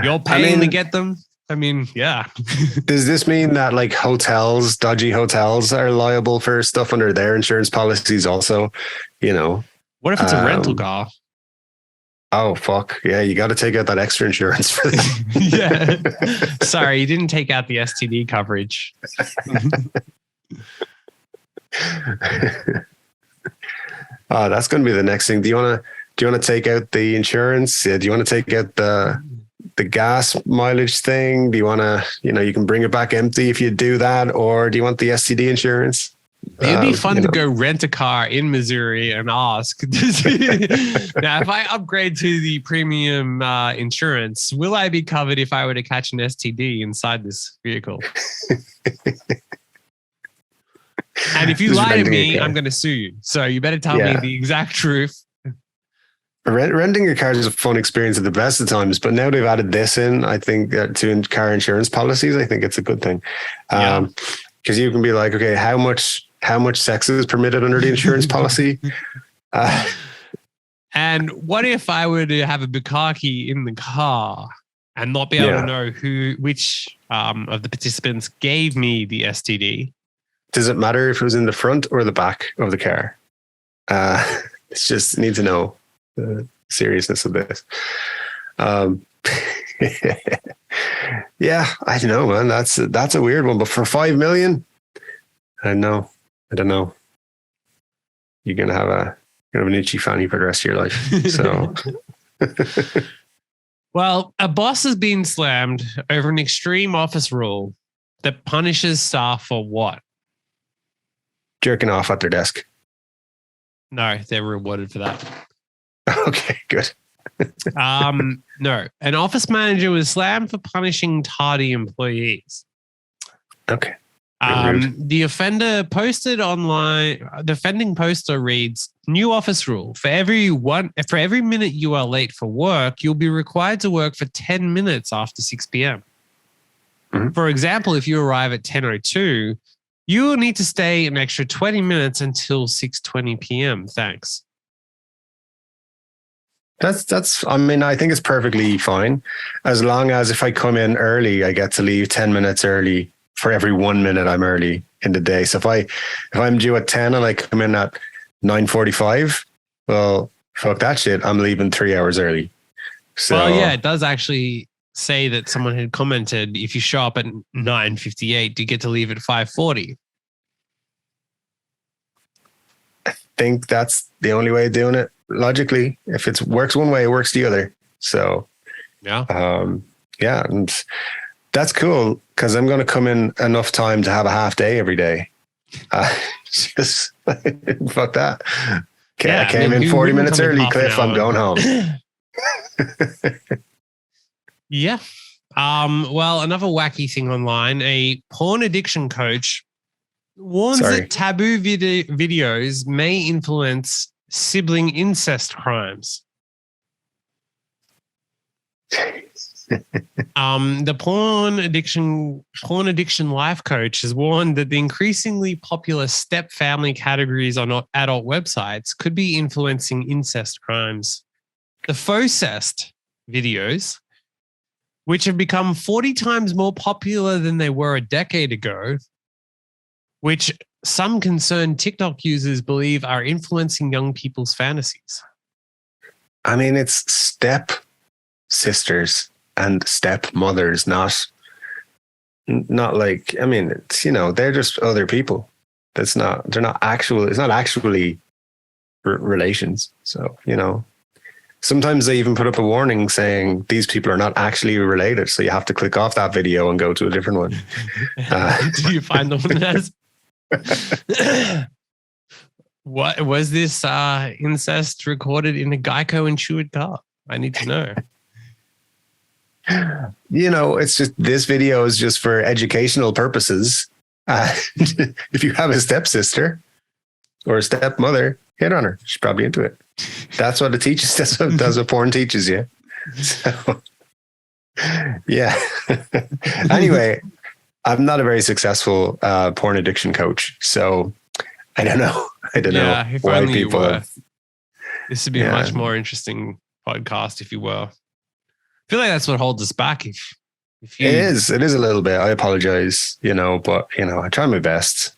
You're paying to get them. Yeah. Does this mean that like dodgy hotels are liable for stuff under their insurance policies also? What if it's a rental car? Oh, fuck. Yeah, you got to take out that extra insurance for this. Yeah. Sorry, you didn't take out the STD coverage. That's going to be the next thing. Do you want to take out the insurance? Yeah, do you want to take out the gas mileage thing? Do you want to, you can bring it back empty if you do that, or do you want the STD insurance? It'd be fun to go rent a car in Missouri and ask. Now, if I upgrade to the premium insurance, will I be covered if I were to catch an STD inside this vehicle? And if you lie to me, I'm going to sue you. So you better tell me the exact truth. Renting a car is a fun experience at the best of times, but now they've added this in, I think, to car insurance policies. I think it's a good thing. Because you can be like, okay, how much sex is permitted under the insurance policy? And what if I were to have a Bugatti in the car and not be able to know which of the participants gave me the STD? Does it matter if it was in the front or the back of the car? It's just need to know the seriousness of this. Yeah, I don't know, man. That's a weird one. But for 5 million, I don't know. You're gonna have an itchy fanny for the rest of your life. So, well, a boss has been slammed over an extreme office rule that punishes staff for what? Jerking off at their desk. No, they're rewarded for that. Okay, good. No, an office manager was slammed for punishing tardy employees. Okay. The offender posted online. The offending poster reads: "New office rule: for every minute you are late for work, you'll be required to work for 10 minutes after 6 p.m. Mm-hmm. For example, if you arrive at 10:02, you will need to stay an extra 20 minutes until 6:20 p.m. Thanks." That's. I mean, I think it's perfectly fine, as long as if I come in early, I get to leave 10 minutes early for every 1 minute I'm early in the day. So if I'm due at 10 and I come in at 9:45, well, fuck that shit. I'm leaving 3 hours early. So, well, yeah, it does actually say that someone had commented, if you show up at 9:58, you get to leave at 5:40. I think that's the only way of doing it. Logically, if it works one way, it works the other. So, yeah. And that's cool because I'm going to come in enough time to have a half day every day. Just fuck that. Okay, yeah, I came in 40 minutes early, Cliff. I'm going home. Yeah. Well, another wacky thing online, a porn addiction coach warns that taboo videos may influence sibling incest crimes. The porn addiction life coach has warned that the increasingly popular step family categories on adult websites could be influencing incest crimes. The faux-cest videos, which have become 40 times more popular than they were a decade ago, which some concerned TikTok users believe are influencing young people's fantasies. I mean, it's step sisters and stepmothers, not like, I mean, it's, they're just other people. It's not actually relations. So, sometimes they even put up a warning saying these people are not actually related. So you have to click off that video and go to a different one. Do you find the one that has? What was this incest recorded in a Geico insured car? I need to know. It's just, this video is just for educational purposes. If you have a stepsister or a stepmother, hit on her. She's probably into it. That's what it teaches. That's what porn teaches you. So, yeah. Anyway, I'm not a very successful porn addiction coach, so I don't know. Yeah, if why only people. You were. This would be a much more interesting podcast if you were. I feel like that's what holds us back. If you... It is a little bit. I apologize, but I try my best.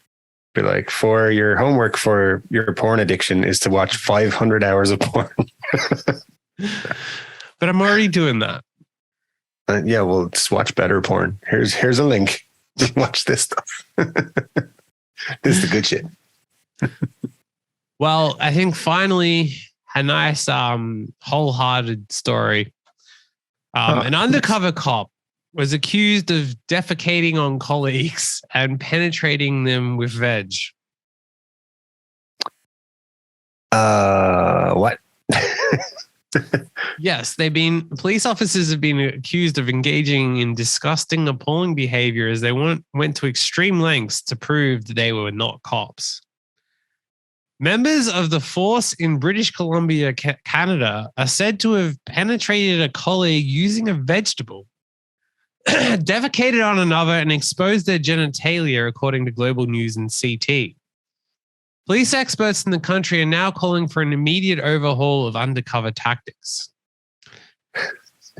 Be like, for your homework for your porn addiction is to watch 500 hours of porn. But I'm already doing that. Yeah, well, just watch better porn. Here's a link. Watch this stuff. This is the good shit. Well, I think finally a nice wholehearted story. An undercover cop was accused of defecating on colleagues and penetrating them with veg. What? Yes, police officers have been accused of engaging in disgusting, appalling behavior as they went to extreme lengths to prove that they were not cops. Members of the force in British Columbia, Canada, are said to have penetrated a colleague using a vegetable, defecated on another, and exposed their genitalia, according to Global News and CT. Police experts in the country are now calling for an immediate overhaul of undercover tactics.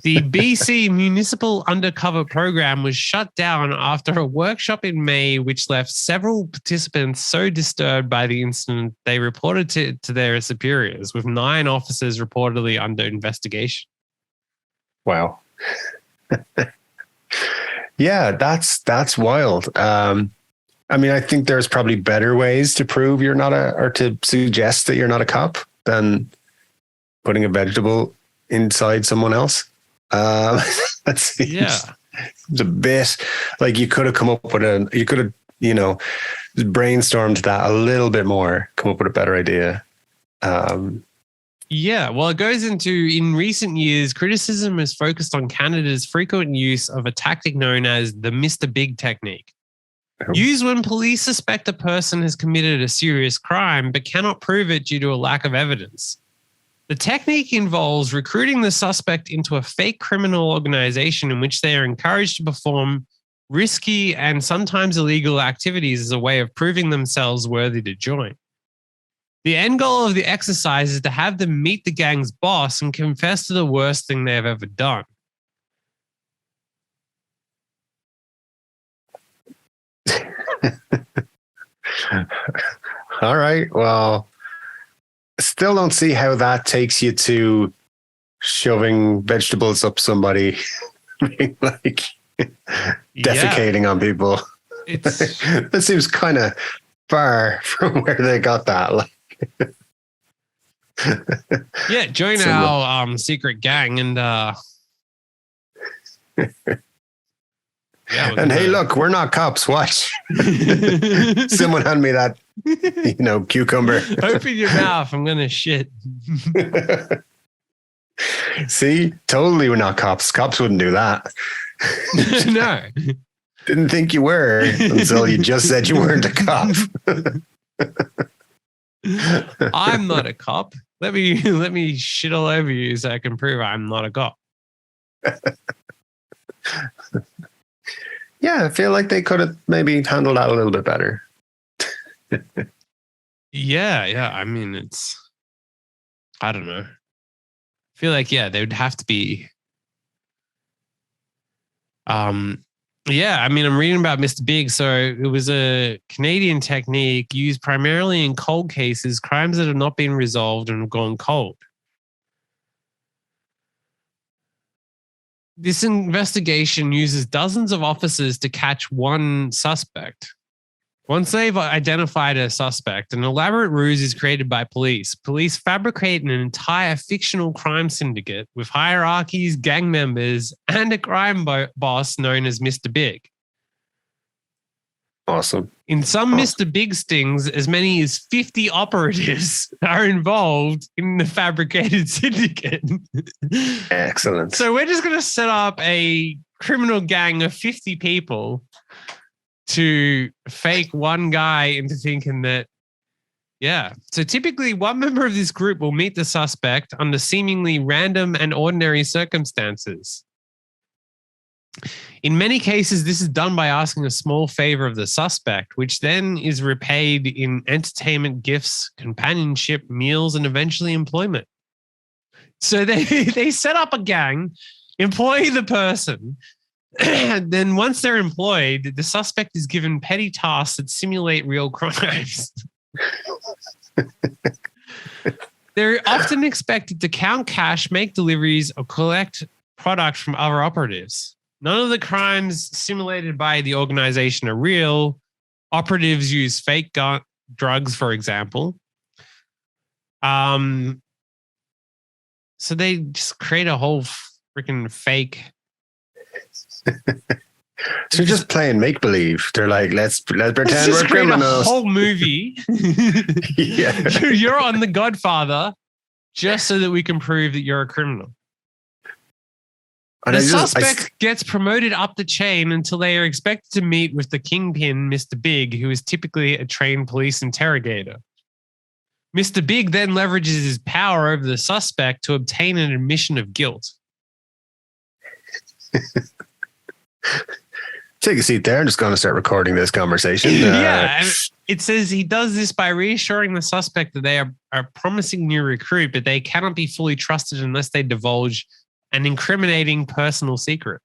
The BC Municipal Undercover program was shut down after a workshop in May, which left several participants so disturbed by the incident they reported to their superiors, with 9 officers reportedly under investigation. Wow. Yeah, that's wild. I mean, I think there's probably better ways to prove you're not or to suggest that you're not a cop than putting a vegetable inside someone else. That seems a bit like you could have come up with you could have, brainstormed that a little bit more, come up with a better idea. Well, it goes into, in recent years, criticism is focused on Canada's frequent use of a tactic known as the Mr. Big technique. Used when police suspect a person has committed a serious crime but cannot prove it due to a lack of evidence. The technique involves recruiting the suspect into a fake criminal organization in which they are encouraged to perform risky and sometimes illegal activities as a way of proving themselves worthy to join. The end goal of the exercise is to have them meet the gang's boss and confess to the worst thing they have ever done. All right. Well, still don't see how that takes you to shoving vegetables up somebody, like defecating on people. That seems kind of far from where they got that. Like, join our secret gang and and hey, look, we're not cops. Watch. Someone hand me that, cucumber. Open your mouth. I'm going to shit. See, totally we're not cops. Cops wouldn't do that. No. Didn't think you were until you just said you weren't a cop. I'm not a cop. Let me shit all over you so I can prove I'm not a cop. Yeah, I feel like they could have maybe handled that a little bit better. Yeah. I mean, I don't know. I feel like, they would have to be. I'm reading about Mr. Big. So it was a Canadian technique used primarily in cold cases, crimes that have not been resolved and have gone cold. This investigation uses dozens of officers to catch one suspect. Once they've identified a suspect, an elaborate ruse is created by police. Police fabricate an entire fictional crime syndicate with hierarchies, gang members, and a crime boss known as Mr. Big. Awesome. In some Mr. Big stings, as many as 50 operatives are involved in the fabricated syndicate. Excellent. So we're just going to set up a criminal gang of 50 people to fake one guy into thinking that, So typically one member of this group will meet the suspect under seemingly random and ordinary circumstances. In many cases, this is done by asking a small favor of the suspect, which then is repaid in entertainment, gifts, companionship, meals, and eventually employment. So they set up a gang, employ the person, and then once they're employed, the suspect is given petty tasks that simulate real crimes. They're often expected to count cash, make deliveries, or collect product from other operatives. None of the crimes simulated by the organization are real. Operatives use fake drugs, for example. So they just create a whole freaking fake. So just playing make believe. They're like, let's pretend we're criminals. A whole movie. You're on The Godfather, just so that we can prove that you're a criminal. The suspect gets promoted up the chain until they are expected to meet with the kingpin, Mr. Big, who is typically a trained police interrogator. Mr. Big then leverages his power over the suspect to obtain an admission of guilt. Take a seat there. I'm just going to start recording this conversation. Yeah. And it says he does this by reassuring the suspect that they are a promising new recruit, but they cannot be fully trusted unless they divulge an incriminating personal secret.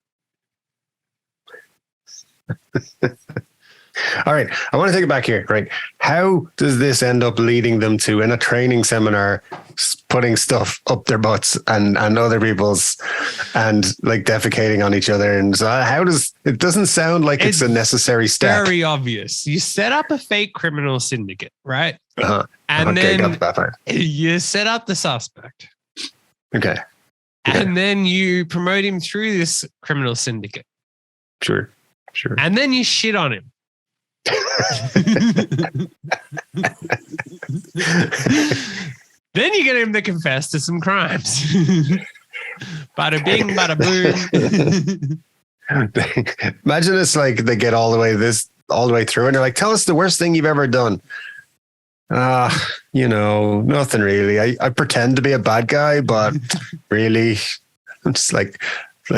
All right. I want to take it back here. Right. How does this end up leading them to, in a training seminar, putting stuff up their butts and other people's and like defecating on each other? And so how does it doesn't sound like it's a necessary step. Very obvious. You set up a fake criminal syndicate, right? Uh-huh. And okay, then got that part. You set up the suspect. Okay. And then you promote him through this criminal syndicate. Sure. And then you shit on him. Then you get him to confess to some crimes. Bada bing, bada boom. Imagine it's like they get all the way through and they're like, tell us the worst thing you've ever done. Nothing really. I pretend to be a bad guy, but really I'm just like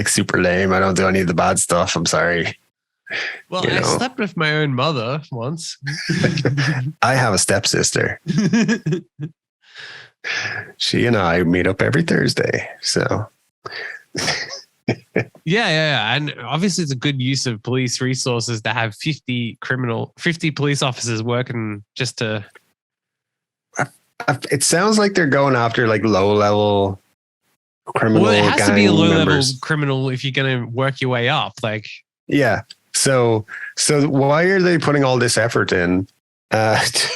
super lame. I don't do any of the bad stuff. I'm sorry. Well, I slept with my own mother once. I have a stepsister. She and I meet up every Thursday. So yeah. And obviously it's a good use of police resources to have 50 police officers working just to. It sounds like they're going after like low level criminal. Well, it has to be a low level members. criminal if you're going to work your way up. Like, yeah. So why are they putting all this effort in? What's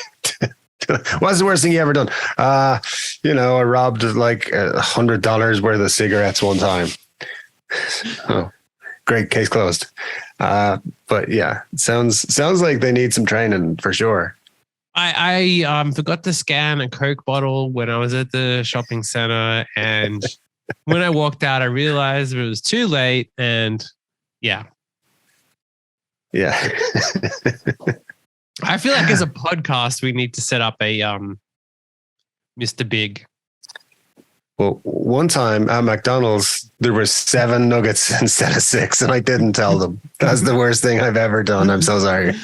the worst thing you ever done? I robbed like $100 worth of cigarettes one time. Oh, great, case closed. But yeah, it sounds like they need some training for sure. I forgot to scan a Coke bottle when I was at the shopping center, and when I walked out, I realized it was too late. And yeah. I feel like as a podcast, we need to set up a Mr. Big. Well, one time at McDonald's, there were 7 nuggets instead of 6, and I didn't tell them. That's the worst thing I've ever done. I'm so sorry.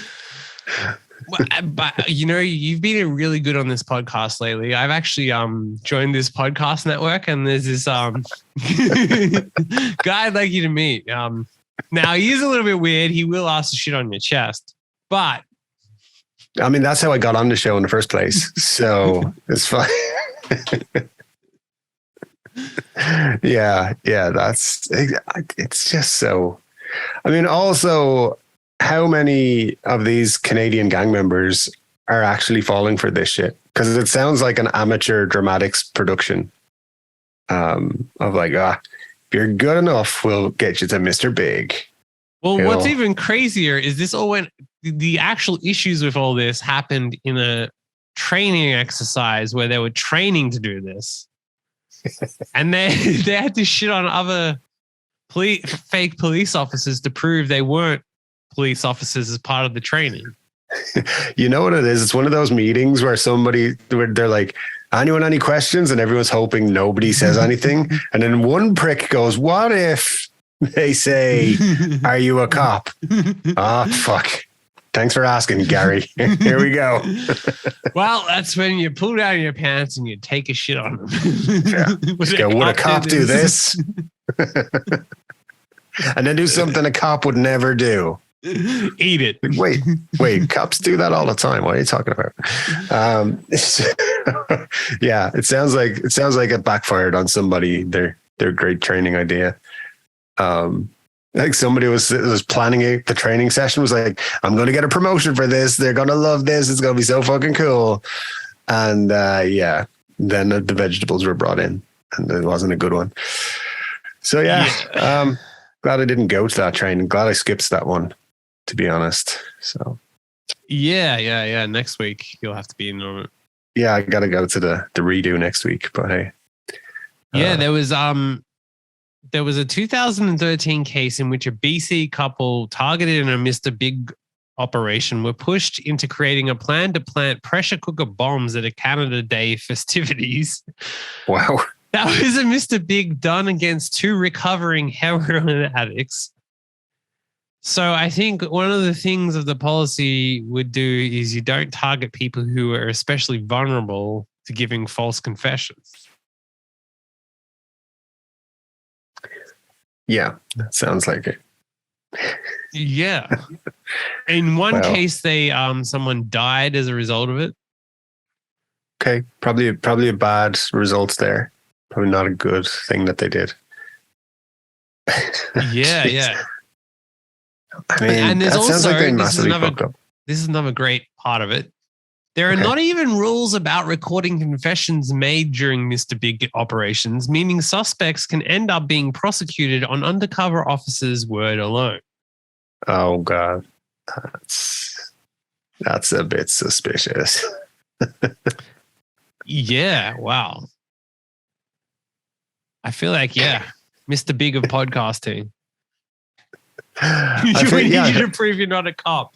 But you've been really good on this podcast lately. I've actually joined this podcast network, and there's this guy I'd like you to meet. Now he's a little bit weird. He will ask to shit on your chest, but I mean that's how I got on the show in the first place. So it's fine. Yeah. It's just so. I mean, also, how many of these Canadian gang members are actually falling for this shit? Because it sounds like an amateur dramatics production of like, if you're good enough, we'll get you to Mr. Big. Well, what's even crazier is the actual issues with all this happened in a training exercise where they were training to do this. And they had to shit on other fake police officers to prove they weren't police officers as part of the training. You know what it is? It's one of those meetings where they're like, anyone any questions? And everyone's hoping nobody says anything. And then one prick goes, what if they say, are you a cop? Fuck. Thanks for asking, Gary. Here we go. Well, that's when you pull down your pants and you take a shit on them. Yeah. Would a cop do this? And then do something a cop would never do. Eat it. Wait, cops do that all the time. What are you talking about? Yeah, it sounds like it backfired on somebody. Their great training idea. Like somebody was planning the training session, was like, I'm going to get a promotion for this. They're going to love this. It's going to be so fucking cool. And then the vegetables were brought in and it wasn't a good one. So glad I didn't go to that training. Glad I skipped that one, to be honest. So yeah. Next week you'll have to be in on it. Yeah, I got to go to the redo next week, but hey. Yeah, there was a 2013 case in which a BC couple targeted a Mr. Big operation were pushed into creating a plan to plant pressure cooker bombs at a Canada Day festivities. Wow. That was a Mr. Big done against 2 recovering heroin addicts. So I think one of the things of the policy would do is you don't target people who are especially vulnerable to giving false confessions. Yeah, that sounds like it. Yeah. In one case, someone died as a result of it. Okay, probably a bad result there. Probably not a good thing that they did. Yeah, yeah. I mean, and there's also, sounds like they massively fucked up. This is another great part of it. There are not even rules about recording confessions made during Mr. Big operations, meaning suspects can end up being prosecuted on undercover officers' word alone. Oh, God. That's a bit suspicious. Yeah, wow. I feel like, Mr. Big of podcasting. We need you to prove you're not a cop.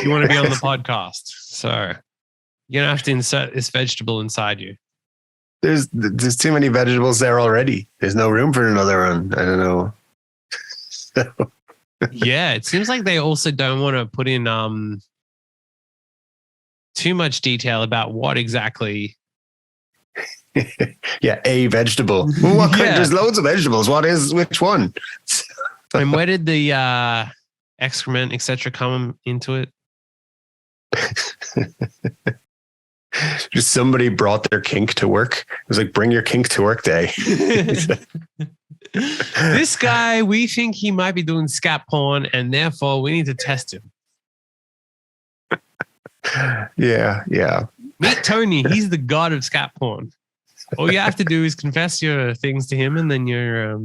You want to be on the podcast. So you're going to have to insert this vegetable inside you. There's too many vegetables there already. There's no room for another one. I don't know. Yeah, it seems like they also don't want to put in too much detail about what exactly. Yeah, a vegetable. Well, what kind? There's loads of vegetables. Which one? And where did the excrement, etc., come into it? Just somebody brought their kink to work. It was like, bring your kink to work day. This guy, we think he might be doing scat porn, and therefore we need to test him. Yeah. Meet Tony. He's the god of scat porn. All you have to do is confess your things to him, and then you're,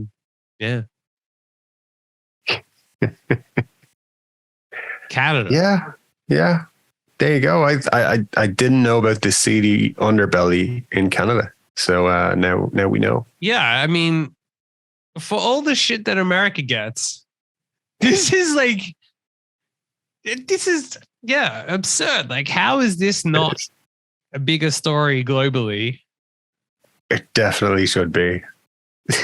Canada. Yeah. There you go. I didn't know about the seedy underbelly in Canada, so now we know. Yeah, I mean, for all the shit that America gets, this is absurd. Like, how is this not a bigger story globally? It definitely should be.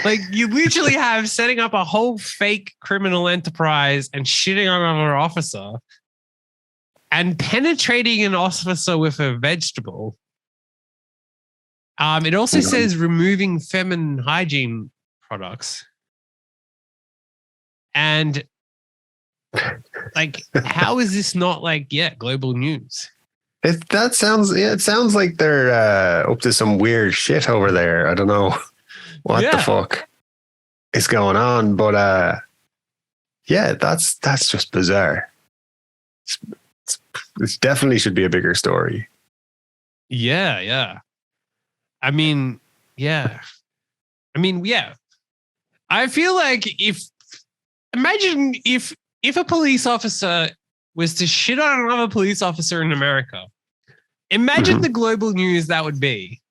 Like, you literally have setting up a whole fake criminal enterprise and shitting on another officer and penetrating an officer with a vegetable. It also says removing feminine hygiene products. And like, how is this not global news? It sounds like they're up to some weird shit over there. I don't know what the fuck is going on, but that's just bizarre. It definitely should be a bigger story. Yeah. I mean, I feel like imagine if a police officer was to shit on another police officer in America, imagine the global news that would be.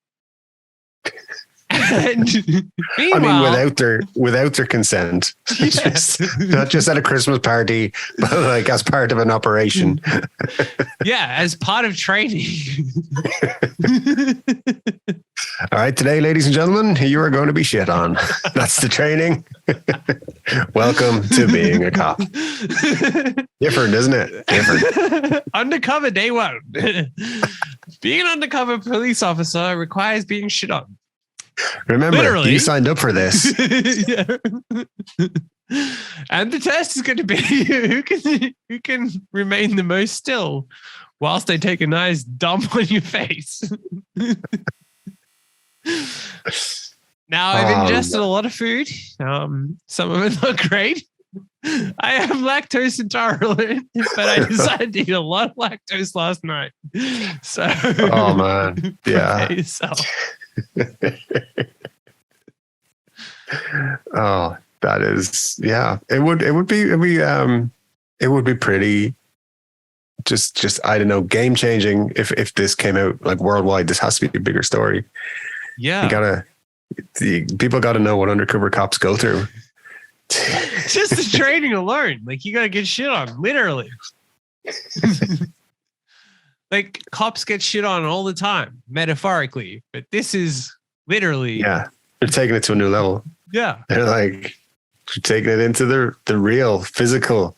And without their consent, not just at a Christmas party, but like as part of an operation. As part of training. All right, today, ladies and gentlemen, you are going to be shit on. That's the training. Welcome to being a cop. Different, isn't it? Different. Undercover day one. Being an undercover police officer requires being shit on. Remember, literally, you signed up for this. And the test is going to be who can remain the most still whilst they take a nice dump on your face. Now, I've ingested a lot of food. Some of it not great. I am lactose intolerant, but I decided to eat a lot of lactose last night. So, oh man, yeah. Oh, that is, yeah. It would be pretty. Just I don't know, game changing if this came out like worldwide. This has to be a bigger story. Yeah, people got to know what undercover cops go through. Just the training alone, like you got to get shit on, literally. Like cops get shit on all the time, metaphorically, but this is literally. Yeah, they're taking it to a new level. Yeah, they're like taking it into the real physical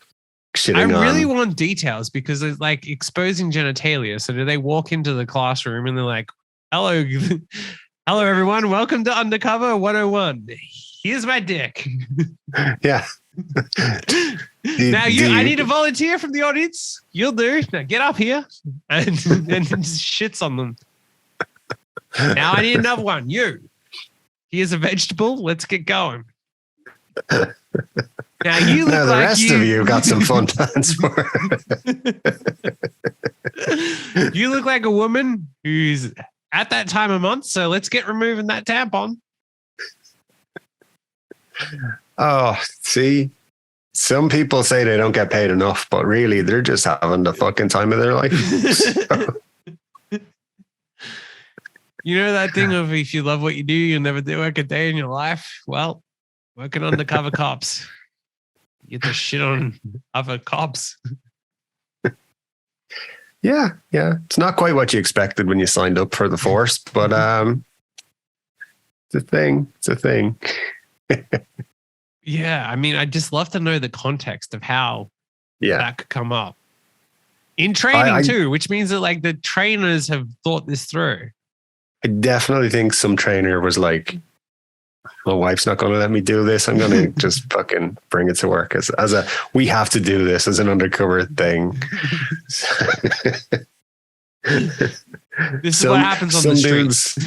shitting I really on. want details because it's like exposing genitalia. So do they walk into the classroom and they're like, "Hello, hello everyone, welcome to Undercover 101. Here's my dick." Yeah. I need a volunteer from the audience. You'll do. Now get up here and just shits on them. Now I need another one. You. Here's a vegetable. Let's get going. Now you look now the like rest of you got some fun plans for. You look like a woman who's at that time of month, so let's get removing that tampon. Oh, see, some people say they don't get paid enough, but really they're just having the fucking time of their life. So. You know that thing of if you love what you do, you'll never do work a day in your life? Well, working undercover cops. You get the shit on other cops. Yeah. It's not quite what you expected when you signed up for the force, but it's a thing. It's a thing. Yeah, I mean, I'd just love to know the context of how that could come up. In training too, which means that like the trainers have thought this through. I definitely think some trainer was like, my wife's not going to let me do this. I'm going to just fucking bring it to work as we have to do this as an undercover thing. This is what happens on the streets.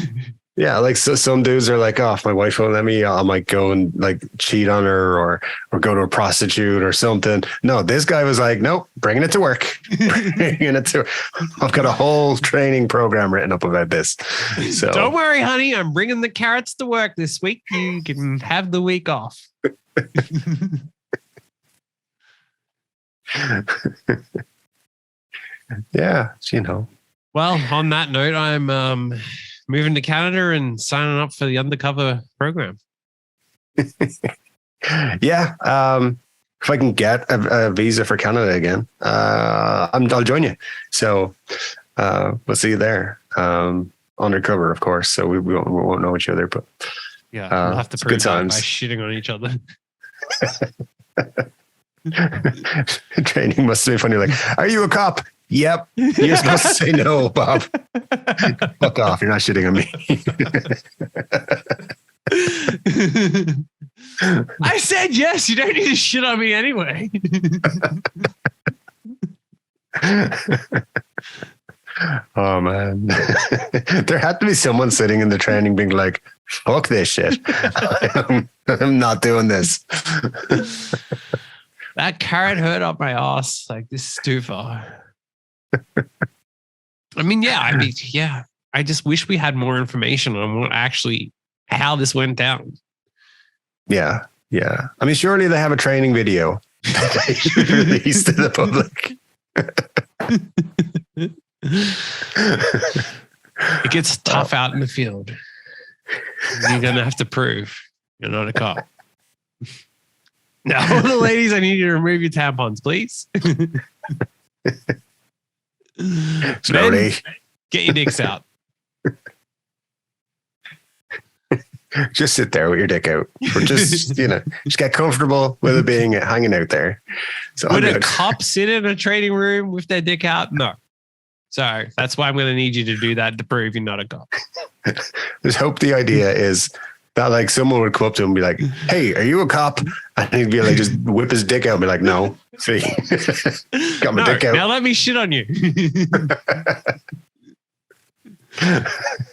Yeah, like so some dudes are like, oh, if my wife won't let me, I might go and like cheat on her or go to a prostitute or something. No, this guy was like, nope, bringing it to work. I've got a whole training program written up about this. So don't worry, honey, I'm bringing the carrots to work this week. You can have the week off. Yeah, you know. Well, on that note, I'm moving to Canada and signing up for the undercover program. Yeah. If I can get a visa for Canada again, I'll join you. So we'll see you there. Undercover, of course. So we won't know each other, but yeah, we'll have to prove that by shitting on each other. Training must be funny. Like, are you a cop? Yep. You're supposed to say no, Bob. Fuck off. You're not shitting on me. I said yes. You don't need to shit on me anyway. Oh, man. There had to be someone sitting in the training being like, fuck this shit. I'm not doing this. That carrot hurt up my ass. Like, this is too far. I mean, I just wish we had more information on how this went down. Yeah. I mean, surely they have a training video released to the public. It gets tough out in the field. You're going to have to prove you're not a cop. Now, all the ladies, I need you to remove your tampons, please. Slowly. Get your dicks out. Just sit there with your dick out. Or just, just get comfortable with it being hanging out there. So would a cop sit in a training room with their dick out? No. So that's why I'm going to need you to do that to prove you're not a cop. Just hope the idea is that like someone would come up to him and be like, hey, are you a cop? And he'd be like, just whip his dick out and be like, no. See, got my dick out. Now let me shit on you.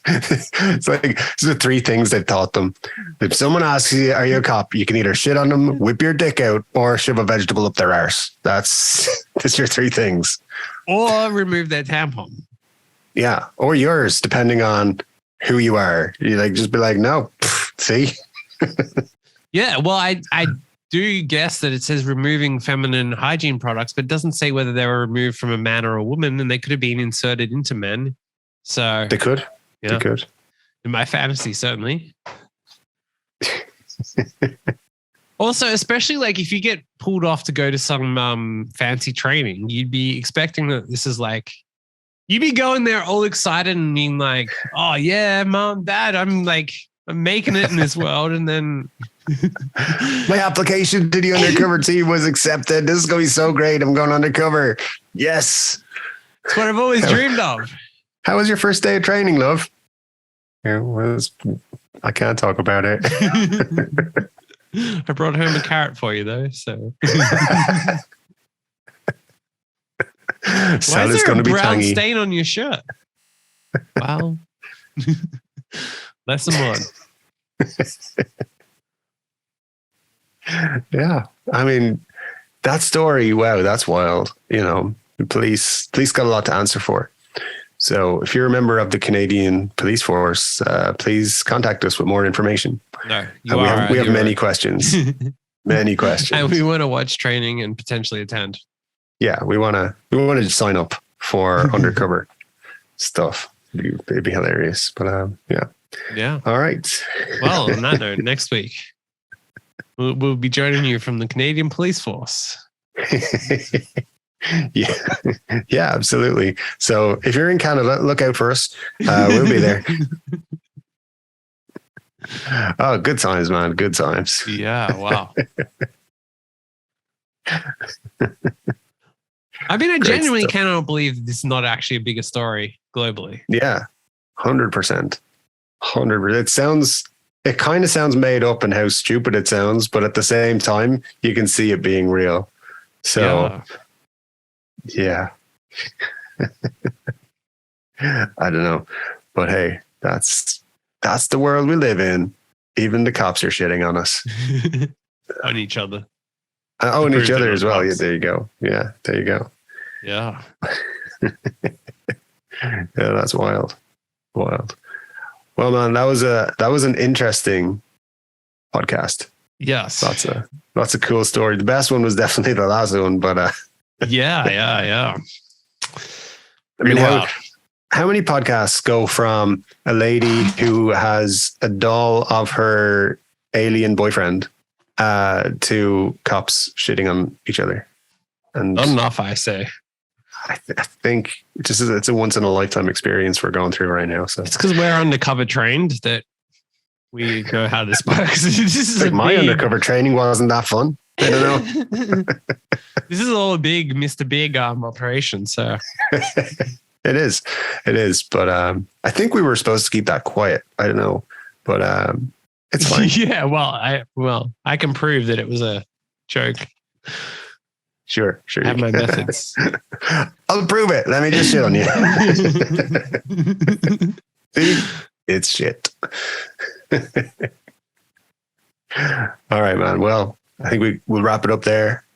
It's like, these are three things they taught them. If someone asks you, are you a cop? You can either shit on them, whip your dick out, or shove a vegetable up their arse. That's your three things. Or remove their tampon. Yeah. Or yours, depending on who you are. You like, just be like, no, see? Yeah. Well, I do guess that it says removing feminine hygiene products, but it doesn't say whether they were removed from a man or a woman, and they could have been inserted into men. So they could. Yeah. They could. In my fantasy, certainly. Also, especially like if you get pulled off to go to some fancy training, you'd be expecting that this is like, you'd be going there all excited and being like, oh yeah, mom, dad, I'm making it in this world. And then my application to the undercover team was accepted. This is going to be so great. I'm going undercover. Yes. It's what I've always dreamed of. How was your first day of training, love? I can't talk about it. I brought home a carrot for you though, so. Why is there a brown stain on your shirt? Wow. Lesson one. Yeah. I mean, that story, wow, that's wild. You know, the police got a lot to answer for. So if you're a member of the Canadian Police Force, please contact us with more information. No, we have many questions. Many questions. And we want to watch training and potentially attend. Yeah, we want to sign up for undercover stuff. It'd be hilarious. But yeah. Yeah. All right. Well, on that note, next week we'll be joining you from the Canadian Police Force. Yeah, yeah, absolutely. So if you're in Canada, look out for us. We'll be there. Oh, good times, man. Good times. Yeah. Wow. I mean, I genuinely cannot believe this is not actually a bigger story globally. Yeah, 100%. 100%. It kind of sounds made up and how stupid it sounds, but at the same time, you can see it being real. So, yeah. I don't know, but hey, that's the world we live in. Even the cops are shitting on us. On each other. On each other as well. Yeah, there you go. Yeah, there you go. Yeah. Yeah, that's wild. Wild. Well, man, that was an interesting podcast. Yes. Lots of cool story. The best one was definitely the last one, but yeah. I mean, how many podcasts go from a lady who has a doll of her alien boyfriend to cops shitting on each other? And not enough, I say. I think it's a once in a lifetime experience we're going through right now. So it's because we're undercover trained that we know how this works. This is like my undercover training wasn't that fun. I don't know. This is all a big Mr. Big operation. So it is. But I think we were supposed to keep that quiet. I don't know, but it's fine. Yeah. Well, I can prove that it was a joke. Sure. I have my methods. I'll prove it. Let me just shit on you. See? It's shit. All right, man. Well, I think we'll wrap it up there.